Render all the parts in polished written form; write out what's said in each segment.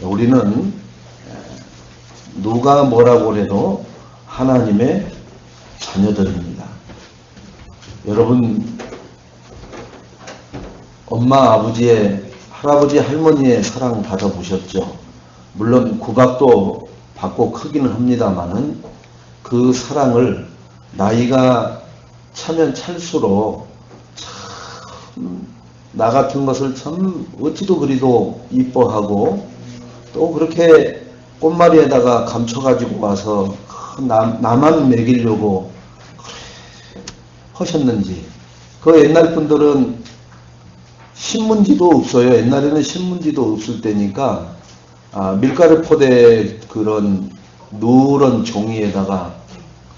우리는 누가 뭐라고 해도 하나님의 자녀들입니다. 여러분, 엄마, 아버지의, 할아버지, 할머니의 사랑 받아보셨죠? 물론 구박도 받고 크기는 합니다만은 그 사랑을 나이가 차면 찰수록 참 나 같은 것을 참 어찌도 그리도 이뻐하고 또 그렇게 꽃말이에다가 감춰가지고 와서 나만 먹이려고 하셨는지. 그 옛날 분들은 신문지도 없어요. 옛날에는 신문지도 없을 때니까 밀가루 포대 그런 누런 종이에다가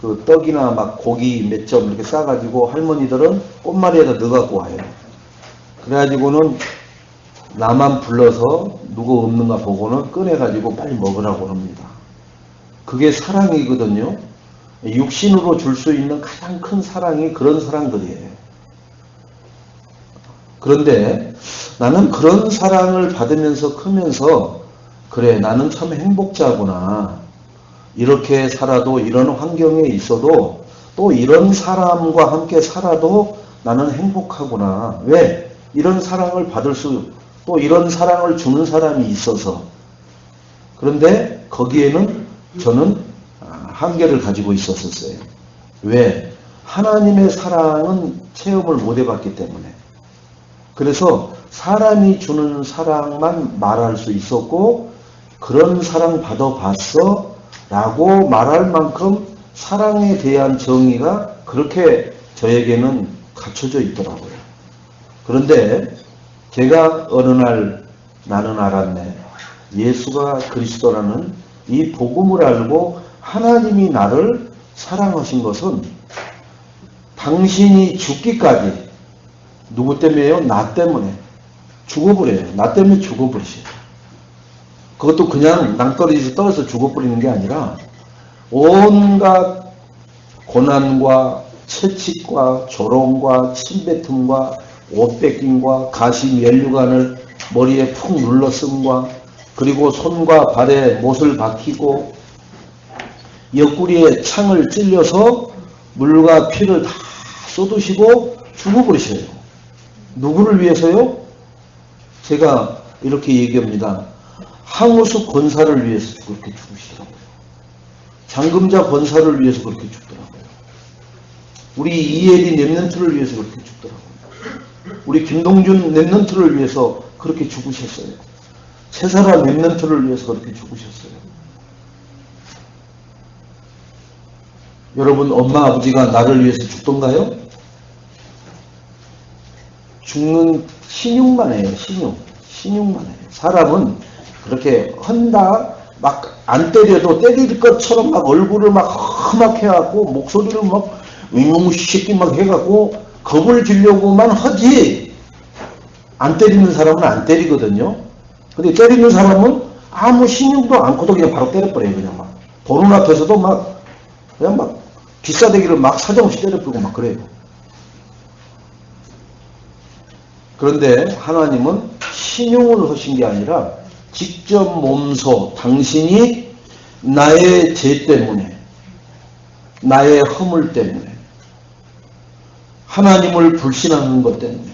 그 떡이나 막 고기 몇 점 이렇게 싸가지고 할머니들은 꽃말이에다 넣어갖고 와요. 그래가지고는 나만 불러서 누구 없는가 보고는 꺼내가지고 빨리 먹으라고 합니다. 그게 사랑이거든요. 육신으로 줄 수 있는 가장 큰 사랑이 그런 사랑들이에요. 그런데 나는 그런 사랑을 받으면서 크면서 그래, 나는 참 행복자구나. 이렇게 살아도 이런 환경에 있어도 또 이런 사람과 함께 살아도 나는 행복하구나. 왜? 이런 사랑을 받을 또 이런 사랑을 주는 사람이 있어서. 그런데 거기에는 저는 한계를 가지고 있었어요. 왜? 하나님의 사랑은 체험을 못 해봤기 때문에. 그래서 사람이 주는 사랑만 말할 수 있었고, 그런 사랑 받아봤어? 라고 말할 만큼 사랑에 대한 정의가 그렇게 저에게는 갖춰져 있더라고요. 그런데 제가 어느 날 나는 알았네. 예수가 그리스도라는 이 복음을 알고 하나님이 나를 사랑하신 것은 당신이 죽기까지. 누구 때문에요? 나 때문에. 죽어버려요. 나 때문에 죽어버리셔요. 그것도 그냥 낭떠러지에서 떨어져 죽어버리는 게 아니라 온갖 고난과 채찍과 조롱과 침뱉음과 옷 뺏김과 가시 면류관을 머리에 푹 눌러쓴과 그리고 손과 발에 못을 박히고 옆구리에 창을 찔려서 물과 피를 다 쏟으시고 죽어버리셔요. 누구를 위해서요? 제가 이렇게 얘기합니다. 항우수 권사를 위해서 그렇게 죽으시더라고요. 장금자 권사를 위해서 그렇게 죽더라고요. 우리 이혜리 랩런트를 위해서 그렇게 죽더라고요. 우리 김동준 랩런트를 위해서 그렇게 죽으셨어요. 최사라 랩런트를 위해서 그렇게 죽으셨어요. 여러분, 엄마 아버지가 나를 위해서 죽던가요? 죽는 신용만 해요. 신용만 해요. 사람은 그렇게 헌다 막 안 때려도 때릴 것처럼 막 얼굴을 막 험하게 해갖고 목소리를 막 윙윙시키 막 해갖고 겁을 주려고만 하지, 안 때리는 사람은 안 때리거든요. 근데 때리는 사람은 아무 신용도 않고도 그냥 바로 때려버려요. 그냥 막 보는 앞에서도 막 그냥 막 기싸대기를 막 사정없이 때려버리고 막 그래요. 그런데 하나님은 신용을 하신 게 아니라 직접 몸소 당신이 나의 죄 때문에, 나의 허물 때문에, 하나님을 불신하는 것 때문에,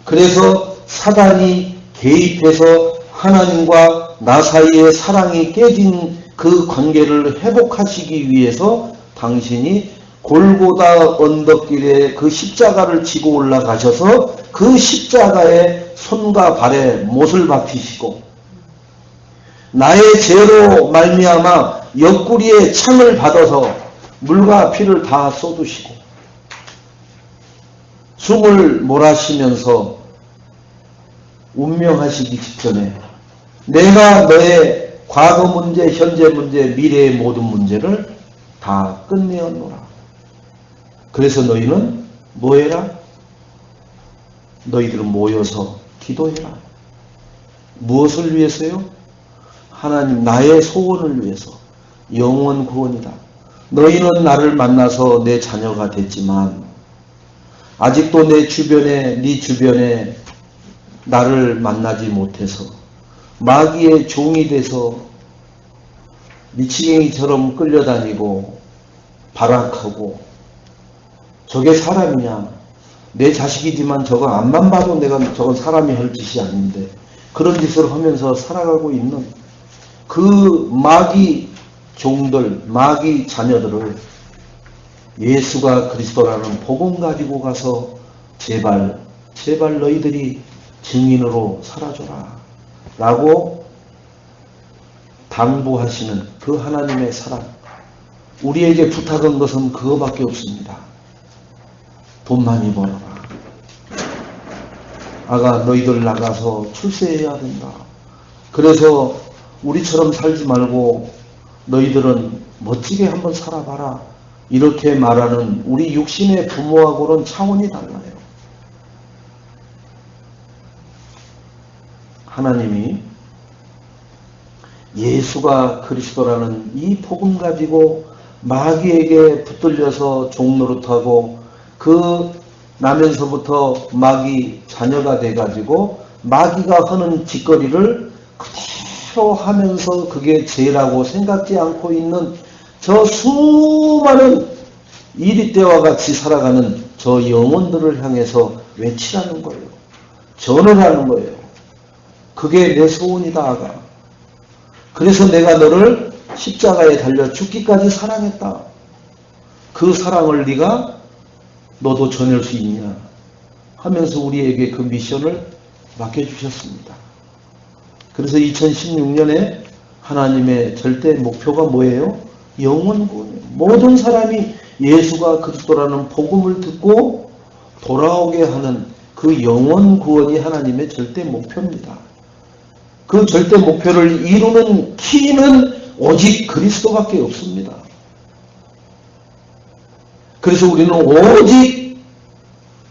그래서 사단이 개입해서 하나님과 나 사이의 사랑이 깨진 그 관계를 회복하시기 위해서 당신이 골고다 언덕길에 그 십자가를 지고 올라가셔서 그 십자가에 손과 발에 못을 박히시고 나의 죄로 말미암아 옆구리에 창을 받아서 물과 피를 다 쏟으시고 숨을 몰아쉬면서 운명하시기 직전에 내가 너의 과거 문제, 현재 문제, 미래의 모든 문제를 다 끝내었노라. 그래서 너희는 뭐해라? 너희들은 모여서 기도해라. 무엇을 위해서요? 하나님, 나의 소원을 위해서. 영원 구원이다. 너희는 나를 만나서 내 자녀가 됐지만 아직도 내 주변에, 네 주변에 나를 만나지 못해서 마귀의 종이 돼서 미치갱이처럼 끌려다니고 발악하고 저게 사람이냐, 내 자식이지만 저거 앞만 봐도 내가 저건 사람이 할 짓이 아닌데 그런 짓을 하면서 살아가고 있는 그 마귀 종들, 마귀 자녀들을 예수가 그리스도라는 복음 가지고 가서 제발 너희들이 증인으로 살아줘라 라고 당부하시는 그 하나님의 사랑. 우리에게 부탁한 것은 그거밖에 없습니다. 돈 많이 벌어라. 아가 너희들 나가서 출세해야 된다. 그래서 우리처럼 살지 말고 너희들은 멋지게 한번 살아봐라. 이렇게 말하는 우리 육신의 부모하고는 차원이 달라요. 하나님이 예수가 그리스도라는 이 복음 가지고 마귀에게 붙들려서 종노릇하고 그 나면서부터 마귀 자녀가 돼가지고 마귀가 하는 짓거리를 그대로 하면서 그게 죄라고 생각지 않고 있는 저 수많은 이리 때와 같이 살아가는 저 영혼들을 향해서 외치라는 거예요. 전하라는 거예요. 그게 내 소원이다, 아가. 그래서 내가 너를 십자가에 달려 죽기까지 사랑했다. 그 사랑을 네가 너도 전할 수 있냐 하면서 우리에게 그 미션을 맡겨주셨습니다. 그래서 2016년에 하나님의 절대 목표가 뭐예요? 영원 구원이에요. 모든 사람이 예수가 그리스도라는 복음을 듣고 돌아오게 하는 그 영원 구원이 하나님의 절대 목표입니다. 그 절대 목표를 이루는 키는 오직 그리스도밖에 없습니다. 그래서 우리는 오직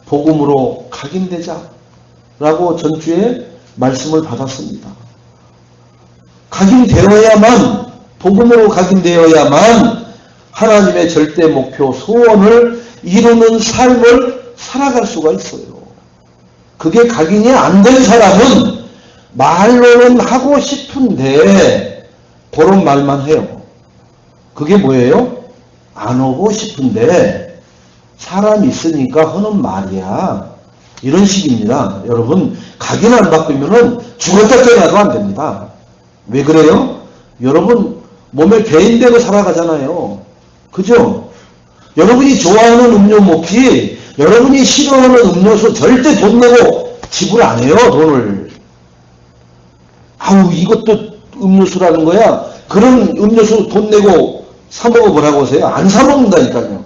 복음으로 각인되자라고 전주에 말씀을 받았습니다. 각인되어야만, 복음으로 각인되어야만 하나님의 절대 목표 소원을 이루는 삶을 살아갈 수가 있어요. 그게 각인이 안 된 사람은 말로는 하고 싶은데 그런 말만 해요. 그게 뭐예요? 안 오고 싶은데 사람이 있으니까 하는 말이야. 이런 식입니다. 여러분, 각인 안 바꾸면은 죽었다 깨어나도 안 됩니다. 왜 그래요? 여러분 몸에 배인대로 살아가잖아요. 그죠? 여러분이 좋아하는 음료 먹지, 여러분이 싫어하는 음료수 절대 돈 내고 지불 안 해요. 돈을. 아우 이것도 음료수라는 거야. 그런 음료수 돈 내고 사 먹어보라고 하세요. 안 사 먹는다니까요.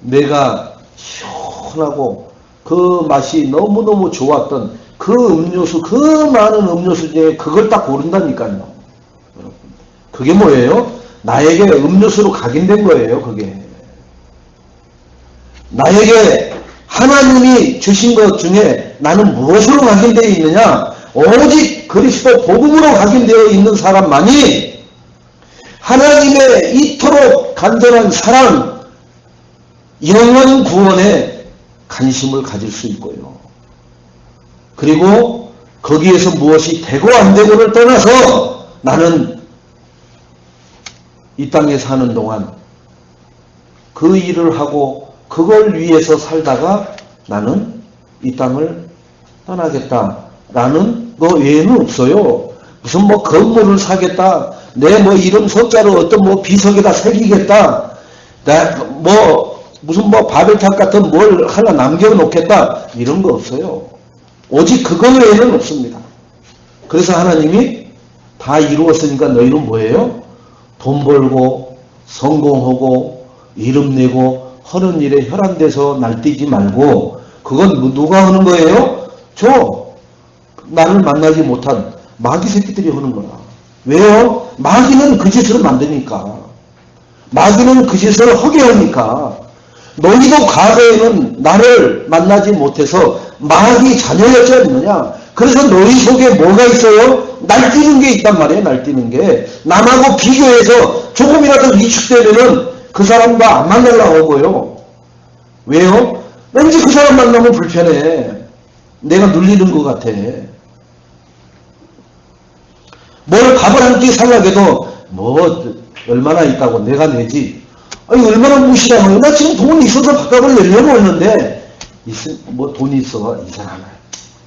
내가 시원하고 그 맛이 너무너무 좋았던 그 음료수, 그 많은 음료수 중에 그걸 딱 고른다니까요. 그게 뭐예요? 나에게 음료수로 각인된 거예요. 그게 나에게 하나님이 주신 것 중에 나는 무엇으로 각인되어 있느냐? 오직 그리스도 복음으로 각인되어 있는 사람만이 하나님의 이토록 간절한 사랑, 영원 구원에 관심을 가질 수 있고요. 그리고 거기에서 무엇이 되고 안 되고를 떠나서 나는 이 땅에 사는 동안 그 일을 하고 그걸 위해서 살다가 나는 이 땅을 떠나겠다라는 거 외에는 없어요. 무슨 뭐 건물을 사겠다, 내 뭐 이름 석자로 어떤 뭐 비석에다 새기겠다, 뭐 무슨 뭐 바벨탑 같은 뭘 하나 남겨놓겠다, 이런 거 없어요. 오직 그거 외에는 없습니다. 그래서 하나님이 다 이루었으니까 너희는 뭐예요? 돈 벌고 성공하고 이름 내고 하는 일에 혈안돼서 날뛰지 말고, 그건 누가 하는 거예요? 나를 만나지 못한 마귀 새끼들이 하는 거야. 왜요? 마귀는 그 짓을 만드니까. 마귀는 그 짓을 하게 하니까. 너희도 과거에는 나를 만나지 못해서 마귀 자녀였지 않느냐. 그래서 너희 속에 뭐가 있어요? 날뛰는 게 있단 말이에요. 날뛰는 게. 남하고 비교해서 조금이라도 위축되면은 그 사람과 안 만나려고 하고요. 왜요? 왠지 그 사람 만나면 불편해. 내가 눌리는 것 같아. 뭘 밥을 한 끼 살라고 해도 뭐 얼마나 있다고 내가 내지. 아니 얼마나 무시하면 나 지금 돈 있어서 밥값을 내려고 했는데 뭐 돈이 있어 이 사람아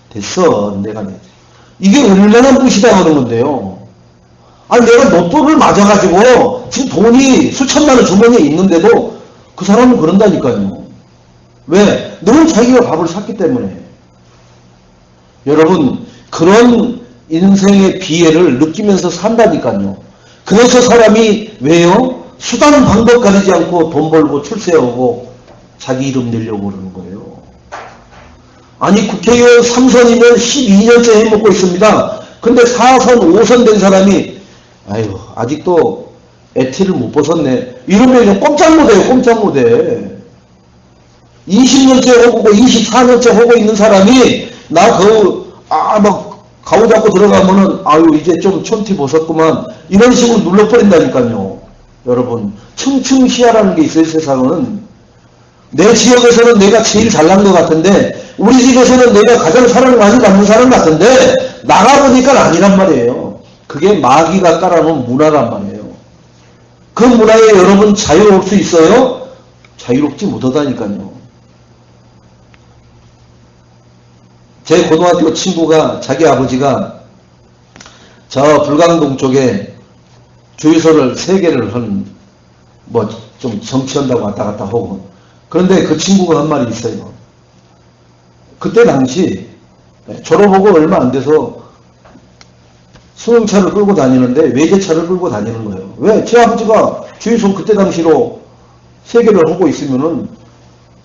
됐어 내가 내지. 이게 얼마나 무시당하는 건데요. 아니 내가 로또를 맞아가지고 지금 돈이 수천만 원 주머니에 있는데도 그 사람은 그런다니까요. 왜? 늘 자기가 밥을 샀기 때문에. 여러분 그런 인생의 비애를 느끼면서 산다니까요. 그래서 사람이 왜요? 수단 방법 가리지 않고 돈 벌고 출세하고 자기 이름 내려고 그러는 거예요. 아니 국회의원 3선이면 12년째 해먹고 있습니다. 근데 4선 5선 된 사람이 아유 아직도 애티를 못 벗었네. 이러면 꼼짝 못해요. 꼼짝 못해. 20년째 하고 24년째 하고 있는 사람이 나 막 가오 잡고 들어가면은 아유 이제 좀 촌티 벗었구만 이런 식으로 눌러버린다니까요. 여러분 층층시야라는 게 있어요. 세상은. 내 지역에서는 내가 제일 잘난 것 같은데 우리 집에서는 내가 가장 사랑을 많이 받는 사람 같은데 나가보니까 아니란 말이에요. 그게 마귀가 깔아놓은 문화란 말이에요. 그 문화에 여러분 자유로울 수 있어요? 자유롭지 못하다니까요. 제 고등학교 친구가 자기 아버지가 저 불광동 쪽에 주유소를 3개를 뭐 좀 정치한다고 왔다 갔다 하고 그런데 그 친구가 한 말이 있어요. 그때 당시 졸업하고 얼마 안 돼서 승용차를 끌고 다니는데 외제차를 끌고 다니는 거예요. 왜? 제 아버지가 주유소 그때 당시로 3개를 하고 있으면은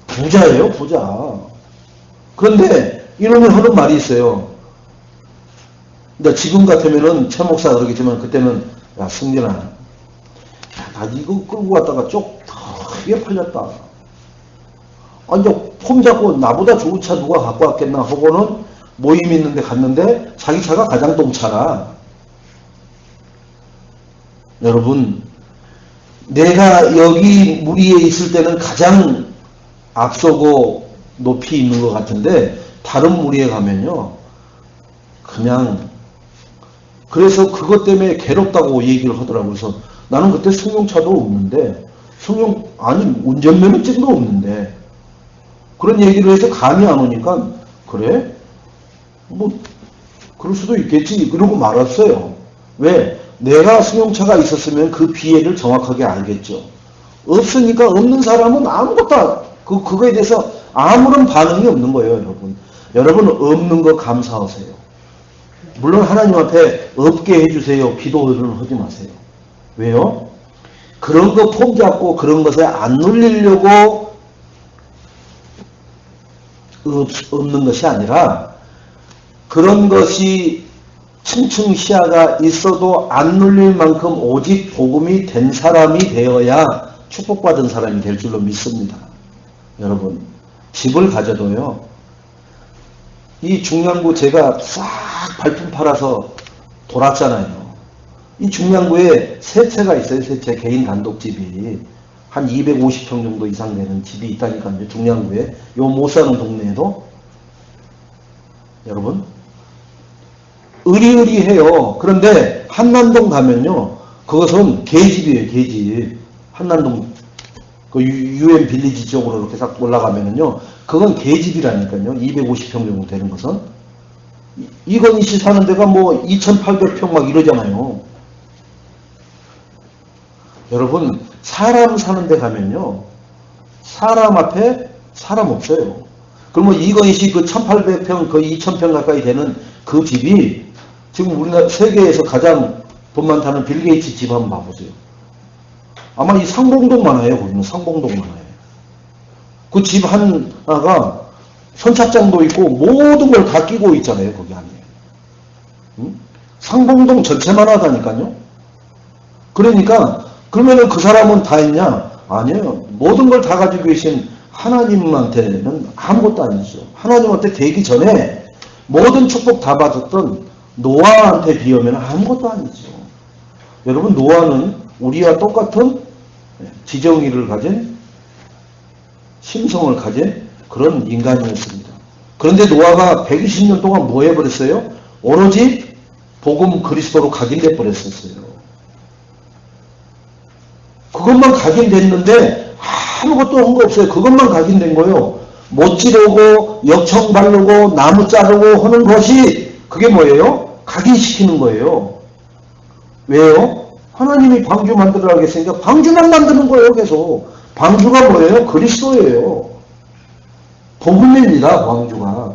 부자예요, 부자. 그런데 이놈이 하는 말이 있어요. 근데 지금 같으면은 최 목사가 그러겠지만 그때는 야 승진아, 나 이거 끌고 갔다가 쪽 크게 팔렸다. 아, 이제 폼 잡고 나보다 좋은 차 누가 갖고 왔겠나 하고는 모임 있는데 갔는데 자기 차가 가장동 차라. 여러분, 내가 여기 무리에 있을 때는 가장 앞서고 높이 있는 것 같은데 다른 무리에 가면요. 그냥 그래서 그것 때문에 괴롭다고 얘기를 하더라고요. 그래서 나는 그때 승용차도 없는데 아니 운전면허증도 없는데 그런 얘기를 해서 감이 안 오니까 그래? 뭐 그럴 수도 있겠지 그러고 말았어요. 왜? 내가 승용차가 있었으면 그 비애를 정확하게 알겠죠. 없으니까 없는 사람은 아무것도 그거에 대해서 아무런 반응이 없는 거예요. 여러분. 여러분 없는 거 감사하세요. 물론 하나님 앞에 없게 해주세요. 기도를 하지 마세요. 왜요? 그런 거 폼 잡고 그런 것에 안 눌리려고 없는 것이 아니라 그런 것이 층층 시야가 있어도 안 눌릴 만큼 오직 복음이 된 사람이 되어야 축복받은 사람이 될 줄로 믿습니다. 여러분 집을 가져도요. 이 중량구 제가 싹 발품 팔아서 돌았잖아요. 이 중량구에 세 채가 있어요. 세 채 개인 단독집이 한 250평 정도 이상 되는 집이 있다니까요. 중량구에 요 못 사는 동네에도 여러분 의리의리해요. 그런데 한남동 가면요. 그것은 개집이에요. 개집. 한남동 그 UN 빌리지 쪽으로 이렇게 싹 올라가면은요. 그건 개집이라니까요. 250평 정도 되는 것은. 이건희 씨 사는 데가 뭐 2800평 막 이러잖아요. 여러분 사람 사는 데 가면요. 사람 앞에 사람 없어요. 그러면 이건희 씨 그 1800평 거의 2000평 가까이 되는 그 집이 지금 우리나라 세계에서 가장 돈 많다는 빌 게이츠 집 한번 봐보세요. 아마 이 상봉동 많아요. 거기는 상봉동 많아요. 그 집 하나가 선착장도 있고 모든 걸 다 끼고 있잖아요. 거기 안에. 응? 상봉동 전체만 하다니까요. 그러니까 그러면은 그 사람은 다 했냐? 아니에요. 모든 걸 다 가지고 계신 하나님한테는 아무것도 아니죠. 하나님한테 되기 전에 모든 축복 다 받았던 노아한테 비하면 아무것도 아니죠. 여러분 노아는 우리와 똑같은 지정의를 가진 심성을 가진 그런 인간이었습니다. 그런데 노아가 120년 동안 뭐 해버렸어요? 오로지 복음 그리스도로 각인돼 버렸었어요. 그것만 각인됐는데 아무것도 한 거 없어요. 그것만 각인된 거예요. 못 지르고 역청 바르고 나무 자르고 하는 것이 그게 뭐예요? 각인시키는 거예요. 왜요? 하나님이 방주 만들으라고 했으니까 방주만 만드는 거예요. 계속. 방주가 뭐예요? 그리스도예요. 복음입니다. 방주가.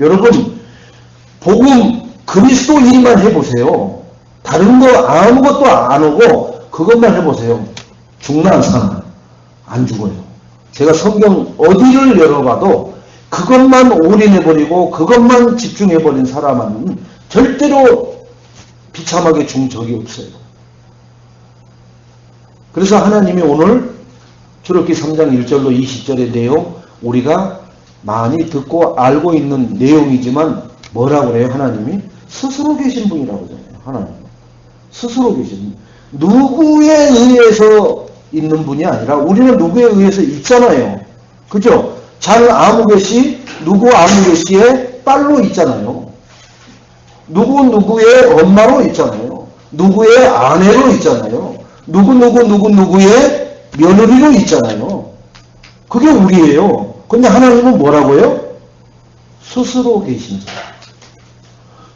여러분 복음 그리스도 일만 해보세요. 다른 거 아무것도 안 하고 그것만 해보세요. 죽나 사나 안 죽어요. 제가 성경 어디를 열어봐도 그것만 올인해버리고 그것만 집중해버린 사람은 절대로 비참하게 죽은 적이 없어요. 그래서 하나님이 오늘 출애굽기 3장 1절로 20절의 내용 우리가 많이 듣고 알고 있는 내용이지만 뭐라고 그래요? 하나님이 스스로 계신 분이라고 하잖아요. 하나님 스스로 계신 분. 누구에 의해서 있는 분이 아니라 우리는 누구에 의해서 있잖아요. 그죠? 잘 아무개시 누구 아무개시의 딸로 있잖아요. 누구 누구의 엄마로 있잖아요. 누구의 아내로 있잖아요. 누구의 며느리로 있잖아요. 그게 우리예요. 근데 하나님은 뭐라고요? 스스로 계신 자.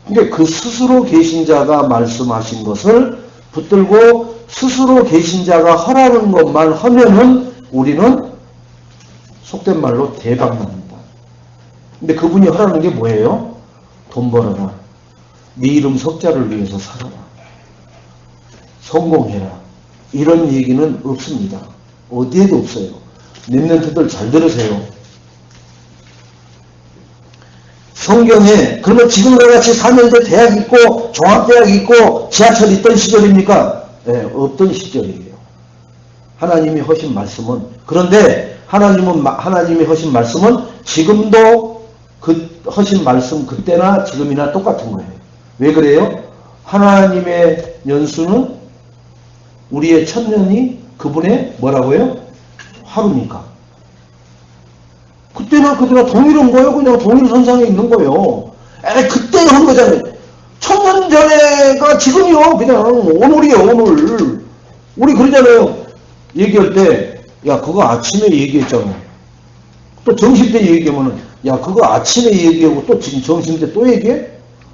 근데 그 스스로 계신 자가 말씀하신 것을 붙들고 스스로 계신 자가 하라는 것만 하면은 우리는 속된 말로 대박납니다. 근데 그분이 하라는 게 뭐예요? 돈 벌어라. 네 이름 석자를 위해서 살아라. 성공해라. 이런 얘기는 없습니다. 어디에도 없어요. 랩런트들 잘 들으세요. 성경에 그러면 지금과 같이 4년제 대학 있고 종합대학 있고 지하철 있던 시절입니까? 네, 없던 시절이에요. 하나님이 하신 말씀은 그런데 하나님이 하신 말씀은 지금도 그 하신 말씀 그때나 지금이나 똑같은 거예요. 왜 그래요? 하나님의 연수는 우리의 천년이 그분의 뭐라고요? 하루니까. 그때나 동일한 거예요. 그냥 동일선상에 있는 거예요. 그때 한 거잖아요. 1000년 전에가 지금이요. 그냥 오늘이에요. 오늘. 우리 그러잖아요. 얘기할 때 야 그거 아침에 얘기했잖아. 또 점심때 얘기하면은 야 그거 아침에 얘기하고 또 지금 점심때 또 얘기해?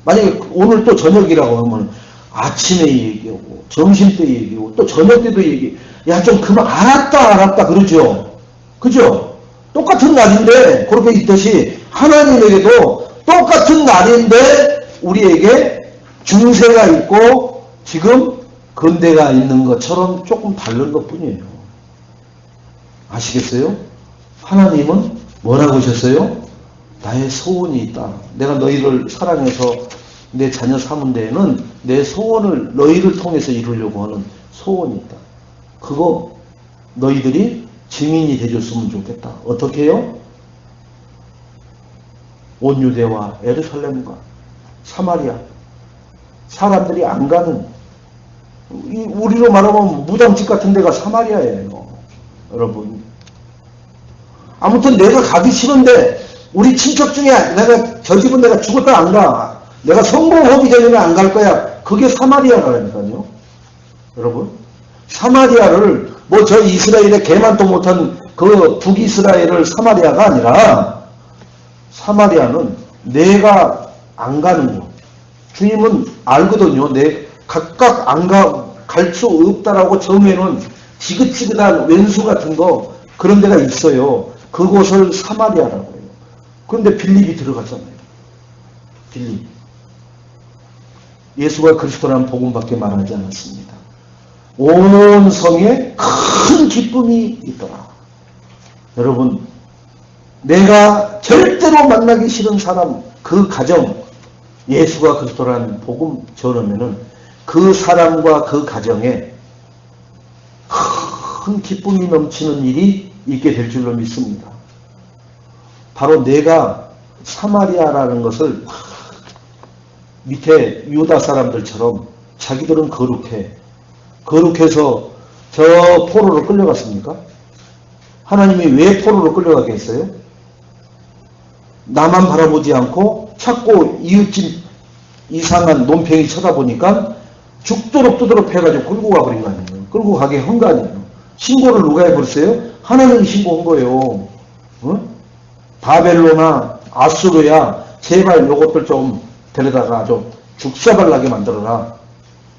만약에 오늘 또 저녁이라고 하면 아침에 얘기하고 점심때 얘기하고 또 저녁때도 얘기해. 야 좀 그만 알았다 그러죠. 그죠? 똑같은 날인데 그렇게 있듯이 하나님에게도 똑같은 날인데 우리에게 중세가 있고 지금 근대가 있는 것처럼 조금 다른 것뿐이에요. 아시겠어요? 하나님은 뭐라고 하셨어요? 나의 소원이 있다. 내가 너희를 사랑해서 내 자녀 삼은 데에는 내 소원을 너희를 통해서 이루려고 하는 소원이 있다. 그거 너희들이 증인이 되줬으면 좋겠다. 어떻게 해요? 온 유대와 예루살렘과 사마리아 사람들이 안 가는 우리로 말하면 무당집 같은 데가 사마리아예요. 여러분 아무튼 내가 가기 싫은데 우리 친척 중에 내가 저 집은 내가 죽었다 안 가. 내가 성공하기 전에는 안 갈 거야. 그게 사마리아라니까요. 여러분 사마리아를 뭐 저 이스라엘의 개만도 못한 그 북이스라엘을 사마리아가 아니라 사마리아는 내가 안 가는 거. 주님은 알거든요. 내 각각 안 갈 수 없다라고 정해놓은 지긋지긋한 왼수 같은 거 그런 데가 있어요. 그곳을 사마리아라고 해요. 그런데 빌립이 들어갔잖아요. 빌립. 예수가 그리스도라는 복음밖에 말하지 않았습니다. 온 성에 큰 기쁨이 있더라. 여러분 내가 절대로 만나기 싫은 사람 그 가정 예수가 그리스도라는 복음 전하면은 그 사람과 그 가정에 큰 기쁨이 넘치는 일이 있게 될 줄로 믿습니다. 바로 내가 사마리아라는 것을 밑에 유다 사람들처럼 자기들은 거룩해서 저 포로로 끌려갔습니까? 하나님이 왜 포로로 끌려가게 했어요? 나만 바라보지 않고 자꾸 이웃집 이상한 논팽이 쳐다보니까 죽도록 두도록 패가지고 끌고 가버린 거 아니에요. 끌고 가게 한 거 아니에요. 신고를 누가 해버렸어요? 하나님이 신고한 거예요. 바벨로나 아수르야 제발 요것들 좀 데려다가 좀 죽사발나게 만들어라.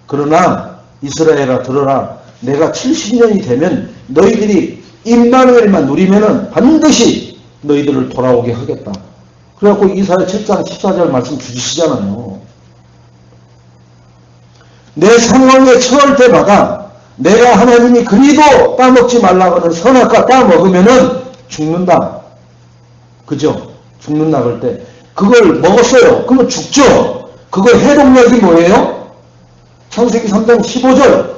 그러나 이스라엘아 들어라. 내가 70년이 되면 너희들이 임마누엘만 누리면은 반드시 너희들을 돌아오게 하겠다. 그래갖고 이사야 7장 14절 말씀 주시잖아요. 내 상황에 처할 때마다 내가 하나님이 그리도 따먹지 말라고 하는 선악과 따먹으면은 죽는다. 그죠? 죽는다 그럴 때 그걸 먹었어요. 그러면 죽죠. 그거 해독약이 뭐예요? 창세기 3장 15절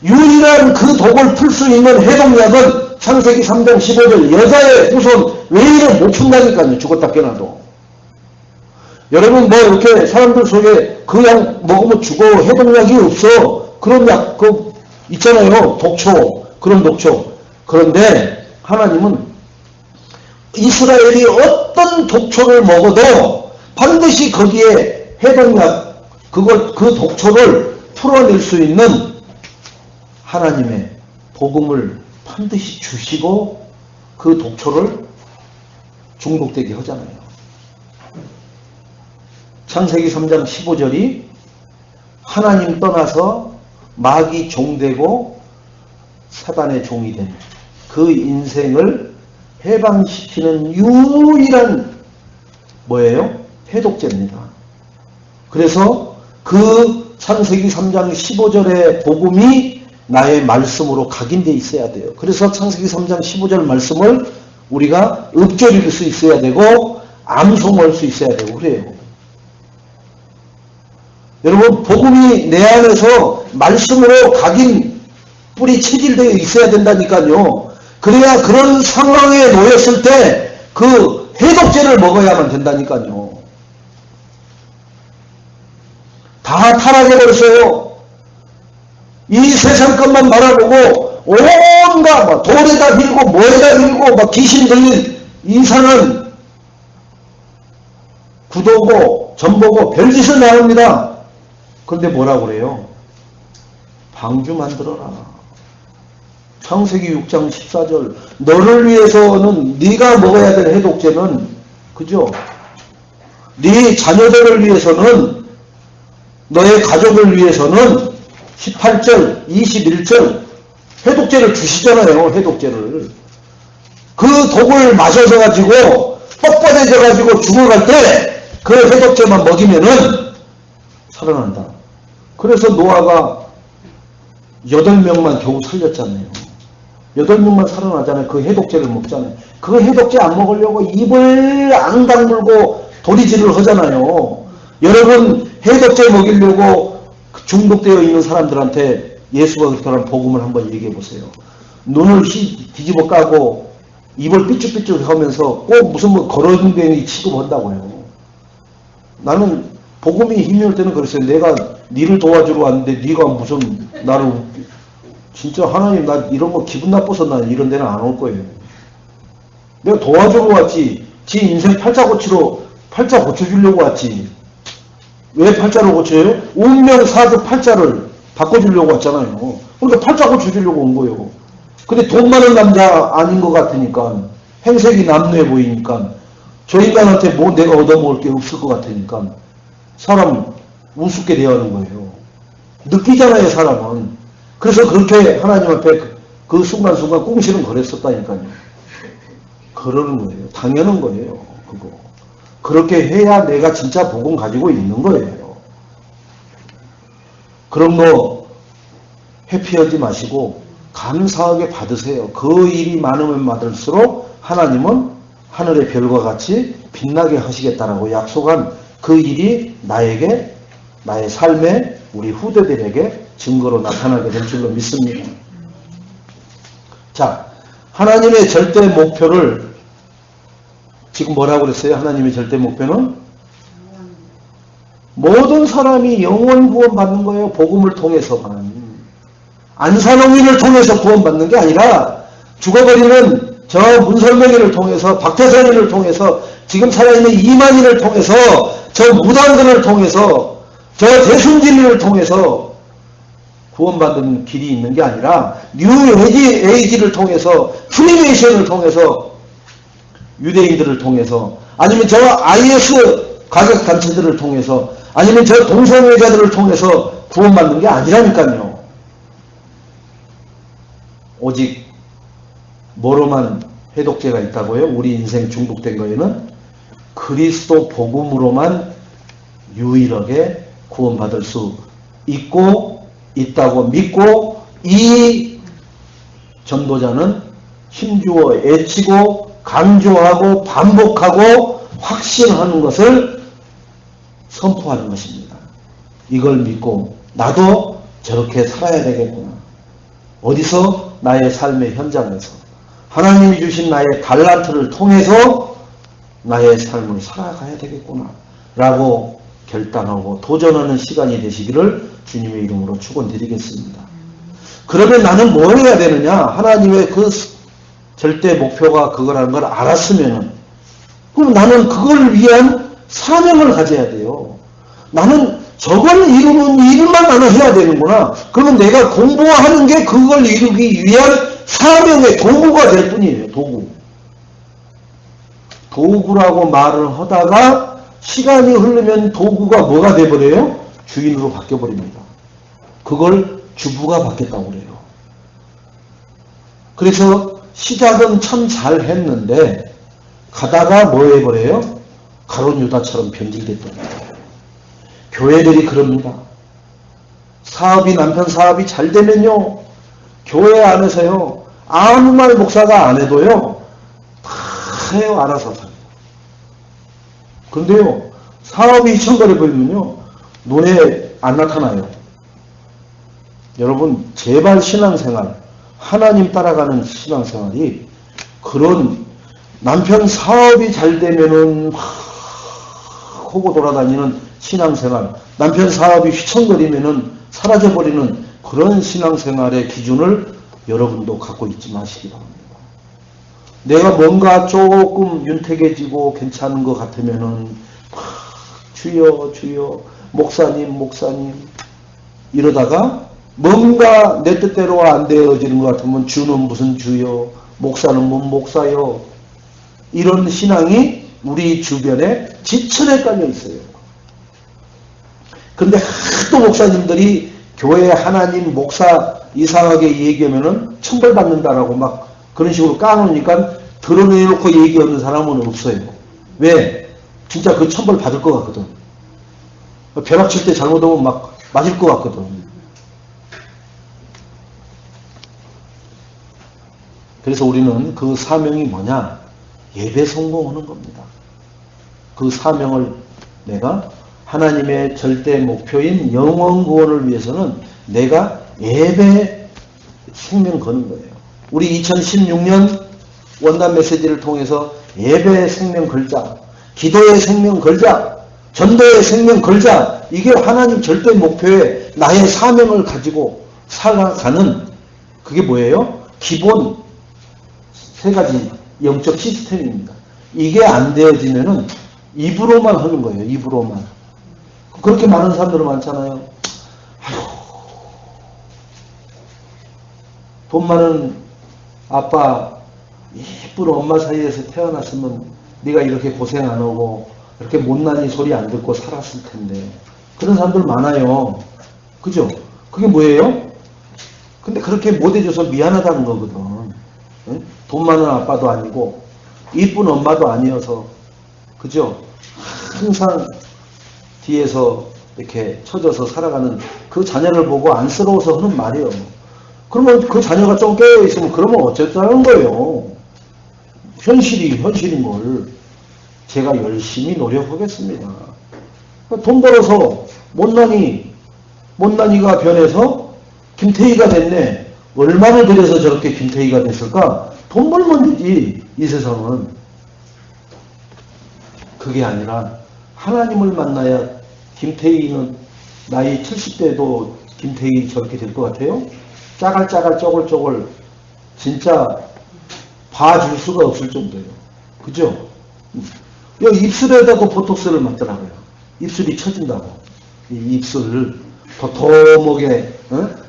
유일한 그 독을 풀 수 있는 해독약은 창세기 3장 15절 여자의 후손 외에는 못 푼다니까요. 죽었다 깨어나도. 여러분 뭐 이렇게 사람들 속에 그 약 먹으면 죽어 해독약이 없어. 그런 약 그 있잖아요. 독초 그런 독초. 그런데 하나님은 이스라엘이 어떤 독초를 먹어도 반드시 거기에 해독약 그 독초를 풀어낼 수 있는 하나님의 복음을 반드시 주시고 그 독초를 중독되게 하잖아요. 창세기 3장 15절이 하나님 떠나서 마귀 종되고 사단의 종이 된 그 인생을 해방시키는 유일한 뭐예요? 해독제입니다. 그래서 그 창세기 3장 15절의 복음이 나의 말씀으로 각인되어 있어야 돼요. 그래서 창세기 3장 15절 말씀을 우리가 읊조릴 수 있어야 되고 암송할 수 있어야 되고 그래요. 여러분 복음이 내 안에서 말씀으로 각인 뿌리 체질되어 있어야 된다니까요. 그래야 그런 상황에 놓였을 때 그 해독제를 먹어야만 된다니까요. 다 타락해버렸어요. 이 세상 것만 바라보고 온갖 막 돌에다 밀고 뭐에다 밀고 막 귀신 들린 이상한 구도고 전보고 별짓을 나옵니다. 그런데 뭐라고 그래요? 방주 만들어라. 창세기 6장 14절 너를 위해서는 네가 먹어야 될 해독제는 그죠? 네 자녀들을 위해서는 너의 가족을 위해서는 18절 21절 해독제를 주시잖아요. 해독제를 그 독을 마셔서 가지고 뻣뻣해져 가지고 죽어갈 때 그 해독제만 먹이면은 살아난다. 그래서 노아가 8명만 겨우 살렸잖아요. 8명만 살아나잖아요. 그 해독제를 먹잖아요. 그 해독제 안 먹으려고 입을 안 다물고 도리질을 하잖아요. 여러분 해독제 먹이려고 중독되어 있는 사람들한테 예수가 그렇게 하는 복음을 한번 얘기해 보세요. 눈을 뒤집어 까고 입을 삐쭉삐쭉 하면서 꼭 무슨 뭐 거렁뱅이 취급한다고요. 나는 복음이 힘이 올 때는 그랬어요. 내가 니를 도와주러 왔는데 니가 무슨 나를 진짜 하나님 나 이런 거 기분 나빠서 나 이런 데는 안 올 거예요. 내가 도와주러 왔지. 지 인생 팔자 고치러 팔자 고쳐주려고 왔지. 왜 팔자를 고쳐요? 운명사주 팔자를 바꿔주려고 왔잖아요. 그러니까 팔자 고쳐주려고 온 거예요. 근데 돈 많은 남자 아닌 것 같으니까 행색이 남루해 보이니까 저 인간한테 뭐 내가 얻어먹을 게 없을 것 같으니까 사람 우습게 대하는 거예요. 느끼잖아요 사람은. 그래서 그렇게 하나님 앞에 그 순간순간 꽁시는 거랬었다니까요. 그러는 거예요. 당연한 거예요. 그거. 그렇게 해야 내가 진짜 복음 가지고 있는 거예요. 그런 거 회피하지 마시고 감사하게 받으세요. 그 일이 많으면 많을수록 하나님은 하늘의 별과 같이 빛나게 하시겠다라고 약속한 그 일이 나에게 나의 삶에 우리 후대들에게 증거로 나타나게 될 줄로 믿습니다. 자, 하나님의 절대 목표를 지금 뭐라고 그랬어요? 하나님의 절대 목표는 모든 사람이 영원 구원받는 거예요. 복음을 통해서만. 안산홍인을 통해서 구원받는 게 아니라 죽어버리는 저 문설명이를 통해서, 박태선이를 통해서, 지금 살아있는 이만희를 통해서, 저 무당들을 통해서, 저 대순진을 통해서 구원받는 길이 있는 게 아니라 뉴 에이지를 통해서, 프리메이션을 통해서, 유대인들을 통해서, 아니면 저 IS 가격단체들을 통해서, 아니면 저 동성애자들을 통해서 구원받는 게 아니라니까요. 오직 뭐로만 해독제가 있다고요? 우리 인생 중독된 거에는 그리스도 복음으로만 유일하게 구원받을 수 있고 있다고 믿고, 이 전도자는 힘주어 애치고 강조하고 반복하고 확신하는 것을 선포하는 것입니다. 이걸 믿고 나도 저렇게 살아야 되겠구나. 어디서? 나의 삶의 현장에서 하나님이 주신 나의 달란트를 통해서 나의 삶을 살아가야 되겠구나 라고 결단하고 도전하는 시간이 되시기를 주님의 이름으로 축원드리겠습니다. 그러면 나는 뭘 해야 되느냐? 하나님의 그 절대 목표가 그거라는 걸 알았으면, 그럼 나는 그걸 위한 사명을 가져야 돼요. 나는 저걸 이루는 일만 나는 해야 되는구나. 그러면 내가 공부하는 게 그걸 이루기 위한 사명의 도구가 될 뿐이에요. 도구. 도구라고 말을 하다가 시간이 흐르면 도구가 뭐가 돼버려요? 주인으로 바뀌어버립니다. 그걸 주부가 받겠다고 그래요. 그래서 시작은 참 잘했는데 가다가 뭐 해버려요? 가룟 유다처럼 변질됐답니다. 교회들이 그럽니다. 남편 사업이 잘 되면요, 교회 안에서요, 아무 말 목사가 안 해도요, 다 해요. 알아서. 근데요, 사업이 휘청거려 버리면요, 눈에 안 나타나요. 여러분, 제발 신앙생활, 하나님 따라가는 신앙생활이 그런 남편 사업이 잘 되면은 막 호고 돌아다니는 신앙생활, 남편 사업이 휘청거리면은 사라져버리는 그런 신앙생활의 기준을 여러분도 갖고 있지 마시기 바랍니다. 내가 뭔가 조금 윤택해지고 괜찮은 것 같으면은 주여 주여 목사님 이러다가 뭔가 내 뜻대로 안 되어지는 것 같으면 주는 무슨 주여, 목사는 뭔 목사요, 이런 신앙이 우리 주변에 지천에 깔려 있어요. 근데 하도 목사님들이 교회 하나님 목사 이상하게 얘기하면은 천벌받는다라고 막 그런 식으로 까놓으니까 드러내놓고 얘기 없는 사람은 없어요. 왜? 진짜 그 천벌 받을 것 같거든. 벼락 칠 때 잘못하면 막 맞을 것 같거든. 그래서 우리는 그 사명이 뭐냐? 예배 성공하는 겁니다. 그 사명을 내가 하나님의 절대 목표인 영원 구원을 위해서는 내가 예배 생명 거는 거예요. 우리 2016년 원단 메시지를 통해서 예배의 생명 걸자, 기도의 생명 걸자, 전도의 생명 걸자, 이게 하나님 절대 목표에 나의 사명을 가지고 살아가는, 그게 뭐예요? 기본 세 가지 영적 시스템입니다. 이게 안 되어지면은 입으로만 하는 거예요. 입으로만. 그렇게 많은 사람들은 많잖아요. 아휴, 돈 많은 아빠, 예쁜 엄마 사이에서 태어났으면 네가 이렇게 고생 안 하고 이렇게 못난이 소리 안 듣고 살았을 텐데. 그런 사람들 많아요. 그죠? 그게 뭐예요? 근데 그렇게 못해줘서 미안하다는 거거든. 응? 돈 많은 아빠도 아니고 이쁜 엄마도 아니어서, 그죠? 항상 뒤에서 이렇게 쳐져서 살아가는 그 자녀를 보고 안쓰러워서 하는 말이에요. 그러면 그 자녀가 좀 깨어있으면 그러면 어쨌다는 거예요. 현실인 걸 제가 열심히 노력하겠습니다. 돈 벌어서 못난이가 변해서 김태희가 됐네. 얼마나 들여서 저렇게 김태희가 됐을까? 돈 벌면 되지, 이 세상은. 그게 아니라 하나님을 만나야. 김태희는 나이 70대도 김태희 저렇게 될 것 같아요? 짜갈짜갈 쪼글쪼글 진짜 봐줄 수가 없을 정도예요. 그죠? 여기 입술에다가 보톡스를 맞더라고요. 입술이 처진다고. 이 입술을 도톰하게,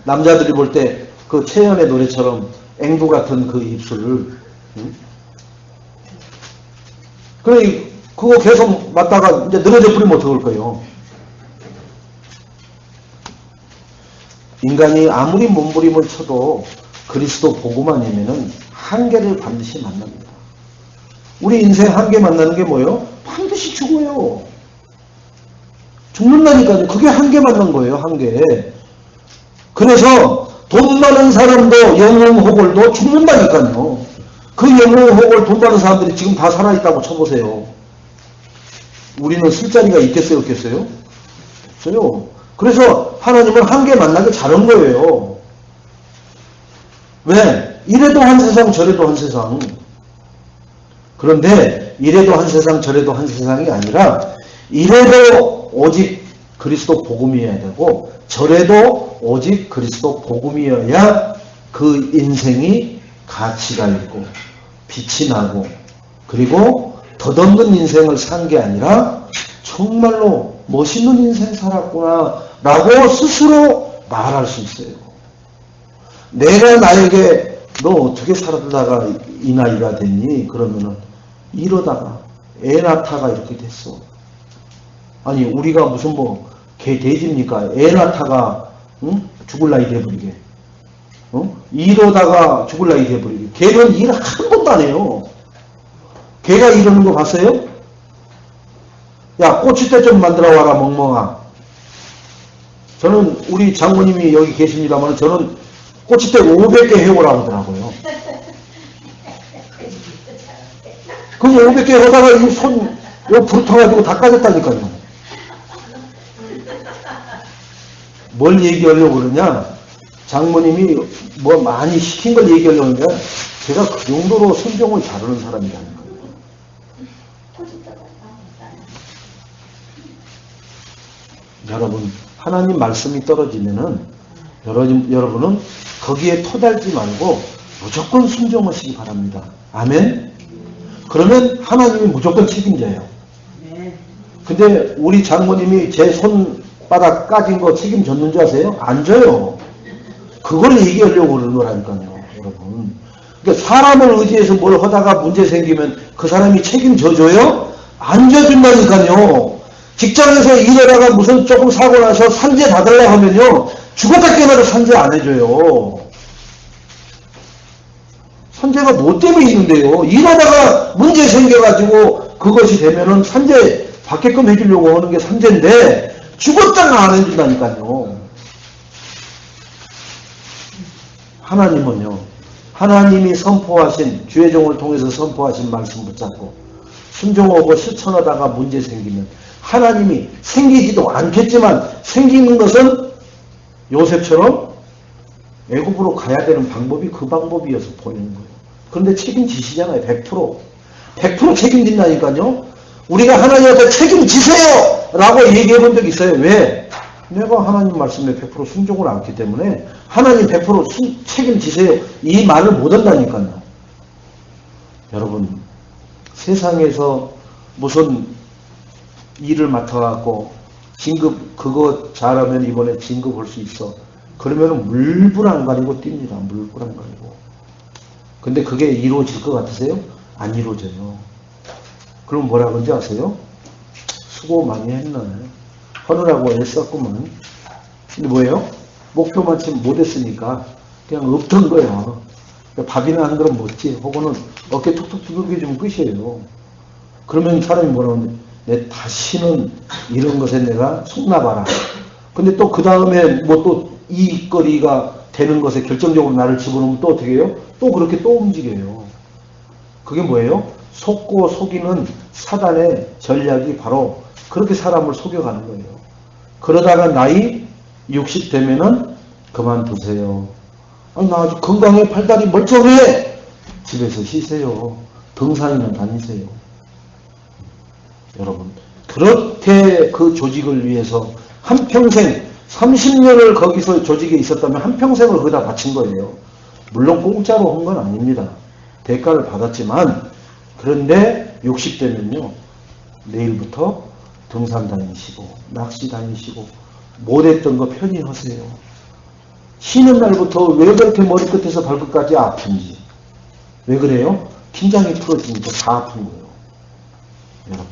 남자들이 볼 때 그 채연의 노래처럼 앵두 같은 그 입술을, 그래, 그거 계속 맞다가 이제 늘어져 버리면 어떡할 거예요? 인간이 아무리 몸부림을 쳐도 그리스도 복음만이면은 한계를 반드시 만납니다. 우리 인생 한계 만나는 게 뭐예요? 반드시 죽어요. 죽는다니까요. 그게 한계 만난 거예요. 한계. 그래서 돈 많은 사람도 영웅호걸도 죽는다니까요. 그 영웅호걸 돈 많은 사람들이 지금 다 살아있다고 쳐보세요. 우리는 쓸 자리가 있겠어요? 없겠어요? 없어요. 그래서 하나님은 한계 만나게 잘한 거예요. 왜? 이래도 한 세상 저래도 한 세상. 그런데 이래도 한 세상 저래도 한 세상이 아니라 이래도 오직 그리스도 복음이어야 되고 저래도 오직 그리스도 복음이어야 그 인생이 가치가 있고 빛이 나고 그리고 덧없는 인생을 산 게 아니라 정말로 멋있는 인생 살았구나 라고 스스로 말할 수 있어요. 내가 나에게 너 어떻게 살다가 이 나이가 됐니? 그러면은 이러다가 애 낳다가 이렇게 됐어. 아니 우리가 무슨 뭐 개 돼지입니까? 애 낳다가 죽을 나이 돼버리게. 이러다가 죽을 나이 돼버리게. 개는 일 한 번도 안 해요. 개가 이러는 거 봤어요? 야 꼬치대 좀 만들어 와라 멍멍아. 저는 우리 장모님이 여기 계십니다만 저는 꼬치대 500개 해오라고 하더라고요. 그 500개 하다가 이 손, 요 부르터가지고 다 까졌다니까요. 뭘 얘기하려고 그러냐? 장모님이 뭐 많이 시킨 걸 얘기하려고 하는데 제가 그 정도로 순종을 잘하는 사람이라니까요. 여러분, 하나님 말씀이 떨어지면은 여러분은 거기에 토달지 말고 무조건 순종하시기 바랍니다. 아멘? 그러면 하나님이 무조건 책임져요. 근데 우리 장모님이 제 손바닥 까진 거 책임졌는 줄 아세요? 안 져요. 그걸 얘기하려고 그러는 거라니까요, 여러분. 그러니까 사람을 의지해서 뭘 하다가 문제 생기면 그 사람이 책임져줘요? 안 져준다니까요. 직장에서 일하다가 무슨 조금 사고 나서 산재 받으려고 하면요, 죽었다 깨어나도 산재 안 해줘요. 산재가 뭐 때문에 있는데요? 일하다가 문제 생겨가지고 그것이 되면은 산재 받게끔 해주려고 하는 게 산재인데 죽었다가 안 해준다니까요. 하나님은요, 하나님이 선포하신 주의 종을 통해서 선포하신 말씀 붙잡고 순종하고 실천하다가 문제 생기면 하나님이 생기지도 않겠지만 생기는 것은 요셉처럼 애굽으로 가야 되는 방법이 그 방법이어서 보이는 거예요. 그런데 책임지시잖아요. 100% 책임진다니까요. 우리가 하나님한테 책임지세요! 라고 얘기해 본 적 있어요. 왜? 내가 하나님 말씀에 100% 순종을 않기 때문에 하나님 100% 책임지세요. 이 말을 못 한다니까요. 여러분, 세상에서 무슨 일을 맡아갖고 진급 그거 잘하면 이번에 진급할 수 있어. 그러면 물불 안 가리고 뜁니다. 물불 안 가리고. 근데 그게 이루어질 것 같으세요? 안 이루어져요. 그럼 뭐라 그런지 아세요? 수고 많이 했네. 하느라고 애썼구만. 근데 뭐예요? 목표만 지금 못했으니까 그냥 없던 거야. 밥이나 한 그릇 먹지. 혹은 어깨 톡톡 두들겨 주면 끝이에요. 그러면 사람이 뭐라 그러는데 내 다시는 이런 것에 내가 속나봐라. 근데 또 그 다음에 뭐 또 이익거리가 되는 것에 결정적으로 나를 집어넣으면 또 어떻게 해요? 또 그렇게 또 움직여요. 그게 뭐예요? 속고 속이는 사단의 전략이 바로 그렇게 사람을 속여가는 거예요. 그러다가 나이 60 되면은 그만두세요. 아니, 나 아주 건강해, 팔다리 멀쩡해. 집에서 쉬세요. 등산이나 다니세요. 여러분, 그렇게 그 조직을 위해서 한평생 30년을 거기서 조직에 있었다면 한평생을 거기다 바친 거예요. 물론 공짜로 한 건 아닙니다. 대가를 받았지만, 그런데 60대면요 내일부터 등산 다니시고 낚시 다니시고 못했던 거 편히 하세요. 쉬는 날부터 왜 그렇게 머리끝에서 발끝까지 아픈지. 왜 그래요? 긴장이 풀어지니까 다 아픈 거예요. 여러분,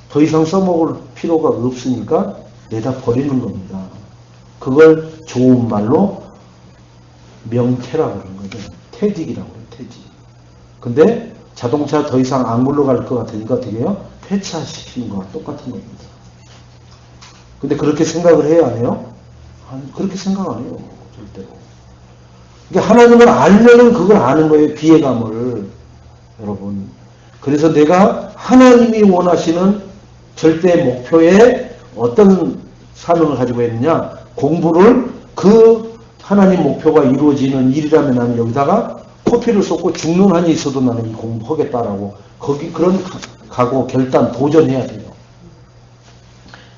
더 이상 써먹을 필요가 없으니까 내다 버리는 겁니다. 그걸 좋은 말로 명퇴라고 그러는 거죠. 퇴직이라고 해요. 퇴직. 근데 자동차 더 이상 안 굴러갈 것 같으니까 어떻게 해요? 폐차시키는 거와 똑같은 겁니다. 근데 그렇게 생각을 해야 안 해요? 그렇게 생각 안 해요. 절대로. 그러니까 하나님을 알면은 그걸 아는 거예요. 비애감을. 여러분. 그래서 내가 하나님이 원하시는 절대 목표에 어떤 사명을 가지고 있느냐. 공부를 그 하나님 목표가 이루어지는 일이라면 나는 여기다가 코피를 쏟고 죽는 한이 있어도 나는 이 공부하겠다라고 거기 그런 각오, 결단, 도전해야 돼요.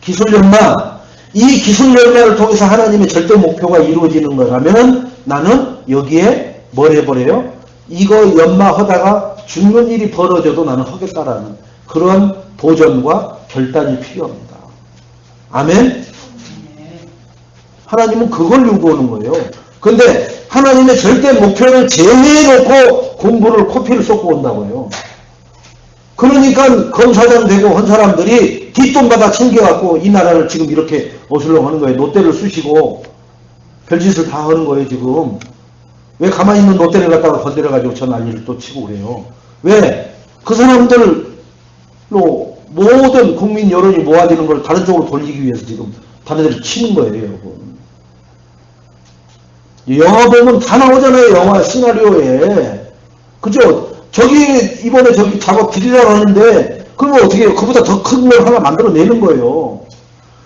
기술연마. 이 기술연마를 통해서 하나님의 절대 목표가 이루어지는 거라면 나는 여기에 뭘 해버려요? 이거 연마하다가 죽는 일이 벌어져도 나는 하겠다라는 그런 도전과 결단이 필요합니다. 아멘? 하나님은 그걸 요구하는 거예요. 근데 하나님의 절대 목표를 제외해놓고 공부를 코피를 쏟고 온다고요. 그러니까 검사장 되고 한 사람들이 뒷돈 받아 챙겨갖고 이 나라를 지금 이렇게 어슬렁하는 거예요. 노떼를 쑤시고 별짓을 다 하는 거예요. 지금. 왜 가만히 있는 노떼를 갖다가 건드려가지고 저 난리를 또 치고 그래요. 왜? 그 사람들로 모든 국민 여론이 모아지는 걸 다른 쪽으로 돌리기 위해서 지금 다른 데를 치는 거예요. 여러분. 영화 보면 다 나오잖아요. 영화 시나리오에. 그죠? 저기 이번에 저기 작업 드리라고 하는데 그러면 어떻게 해요? 그보다 더 큰 걸 하나 만들어내는 거예요.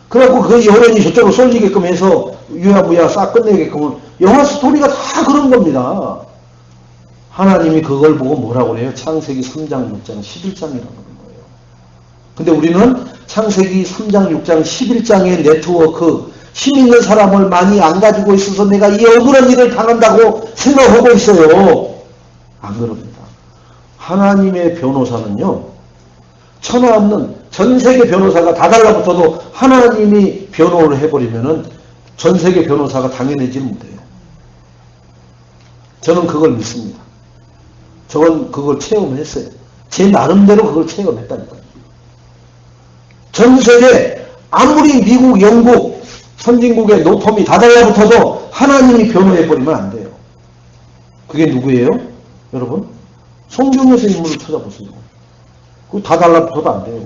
그래갖고 그 여론이 저쪽으로 쏠리게끔 해서 유야무야 싹 끝내게끔 영화 스토리가 다 그런 겁니다. 하나님이 그걸 보고 뭐라고 그래요? 창세기 3장, 6장, 11장이라고 그러는 거예요. 근데 우리는 창세기 3장, 6장, 11장의 네트워크 힘 있는 사람을 많이 안 가지고 있어서 내가 이 억울한 일을 당한다고 생각하고 있어요. 안 그럽니다. 하나님의 변호사는요. 천하 없는 전 세계 변호사가 다 달라붙어도 하나님이 변호를 해버리면은 전 세계 변호사가 당연해지지 못해요. 저는 그걸 믿습니다. 저는 그걸 체험했어요. 제 나름대로 그걸 체험했다니까요. 전 세계 아무리 미국, 영국, 선진국의 노펌이 다 달라붙어도 하나님이 변호해버리면 안 돼요. 그게 누구예요? 여러분? 성경에서 인물을 찾아보세요. 그거 다 달라붙어도 안 돼요.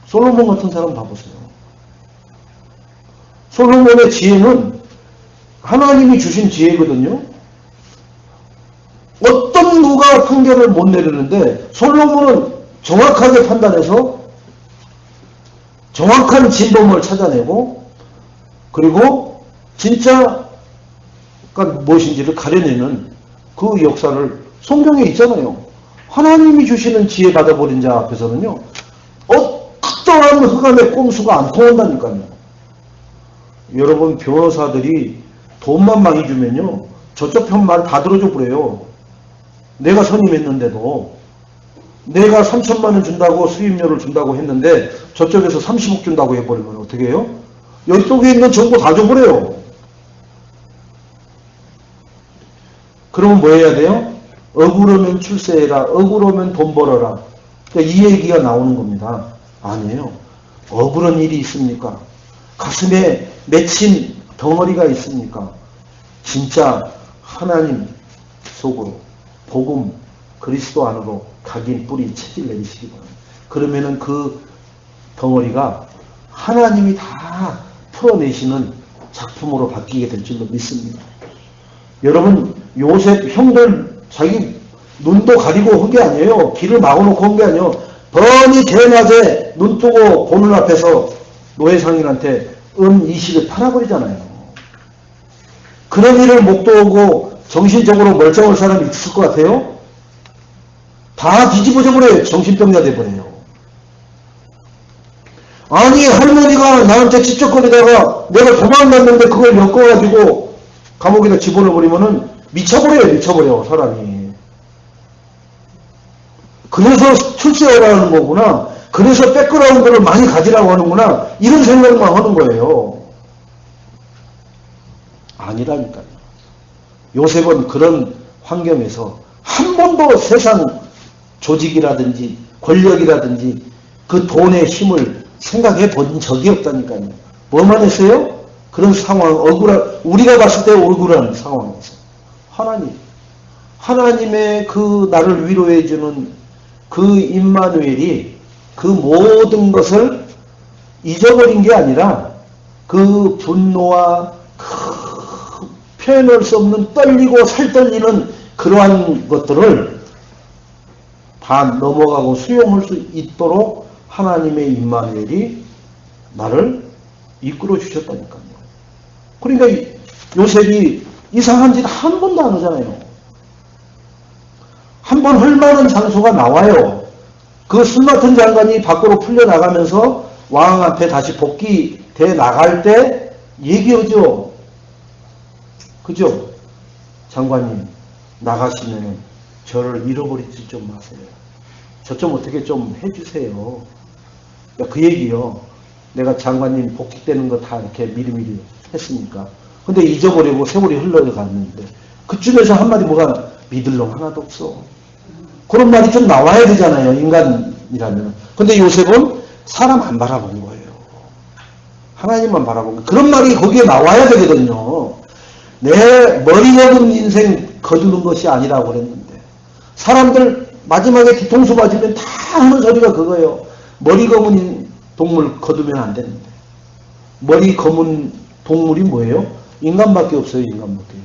솔로몬 같은 사람 봐보세요. 솔로몬의 지혜는 하나님이 주신 지혜거든요. 어떤 누가 판결을 못 내리는데 솔로몬은 정확하게 판단해서 정확한 진범을 찾아내고 그리고 진짜가 무엇인지를 가려내는 그 역사를 성경에 있잖아요. 하나님이 주시는 지혜 받아버린 자 앞에서는요. 어떠한 흑암의 꼼수가 안 통한다니까요. 여러분 변호사들이 돈만 많이 주면요. 저쪽 편 말 다 들어줘 그래요. 내가 선임했는데도 내가 3천만 원 준다고 수임료를 준다고 했는데 저쪽에서 30억 준다고 해버리면 어떻게 해요? 여쪽에 있는 정보 다 줘버려요. 그러면 뭐 해야 돼요? 억울하면 출세해라. 억울하면 돈 벌어라. 그러니까 이 얘기가 나오는 겁니다. 아니에요. 억울한 일이 있습니까? 가슴에 맺힌 덩어리가 있습니까? 진짜 하나님 속으로 복음 그리스도 안으로 각인 뿌리 채질 내리시기 바랍니다. 그러면은 그 덩어리가 하나님이 다 풀어내시는 작품으로 바뀌게 될 줄로 믿습니다. 여러분 요셉 형들 자기 눈도 가리고 한 게 아니에요. 길을 막아놓고 한 게 아니에요. 번이 대낮에 눈 뜨고 보는 앞에서 노예상인한테 은 20을 팔아버리잖아요. 그런 일을 목도하고 정신적으로 멀쩡할 사람이 있을 것 같아요? 다 뒤집어져 버려요. 정신병자 돼버려요. 아니 할머니가 나한테 찝쩍거리다가 내가 도망갔는데 그걸 엮어가지고 감옥에다 집어넣어버리면은 미쳐버려요. 미쳐버려 사람이. 그래서 출세하라는 거구나. 그래서 백그라운드를 많이 가지라고 하는구나. 이런 생각만 하는 거예요. 아니라니까요. 요셉은 그런 환경에서 한 번도 세상 조직이라든지 권력이라든지 그 돈의 힘을 생각해 본 적이 없다니까요. 뭐만 했어요? 그런 상황, 우리가 봤을 때 억울한 상황에서 하나님의 그 나를 위로해주는 그 임마누엘이 그 모든 것을 잊어버린 게 아니라 그 분노와 그 표현할 수 없는 떨리고 살떨리는 그러한 것들을 다 넘어가고 수용할 수 있도록 하나님의 임마누엘이 나를 이끌어 주셨다니까요. 그러니까 요셉이 이상한 짓 한 번도 안 하잖아요. 한 번 헐만한 장소가 나와요. 그 술 맡은 장관이 밖으로 풀려나가면서 왕 앞에 다시 복귀돼 나갈 때 얘기하죠. 그죠? 장관님 나가시면 저를 잃어버리지 좀 마세요. 저 좀 어떻게 좀 해주세요. 그 얘기요. 내가 장관님 복직되는 거 다 이렇게 미리미리 했으니까. 근데 잊어버리고 세월이 흘러갔는데 그쯤에서 한마디 뭐가 믿을 놈 하나도 없어. 그런 말이 좀 나와야 되잖아요. 인간이라면. 근데 요셉은 사람 안 바라본 거예요. 하나님만 바라본 거예요. 그런 말이 거기에 나와야 되거든요. 내 머리 먹은 인생 거두는 것이 아니라고 그랬는데 사람들 마지막에 뒤통수 맞으면 다 하는 소리가 그거예요. 머리 검은 동물 거두면 안 되는데. 머리 검은 동물이 뭐예요? 인간밖에 없어요. 인간밖에.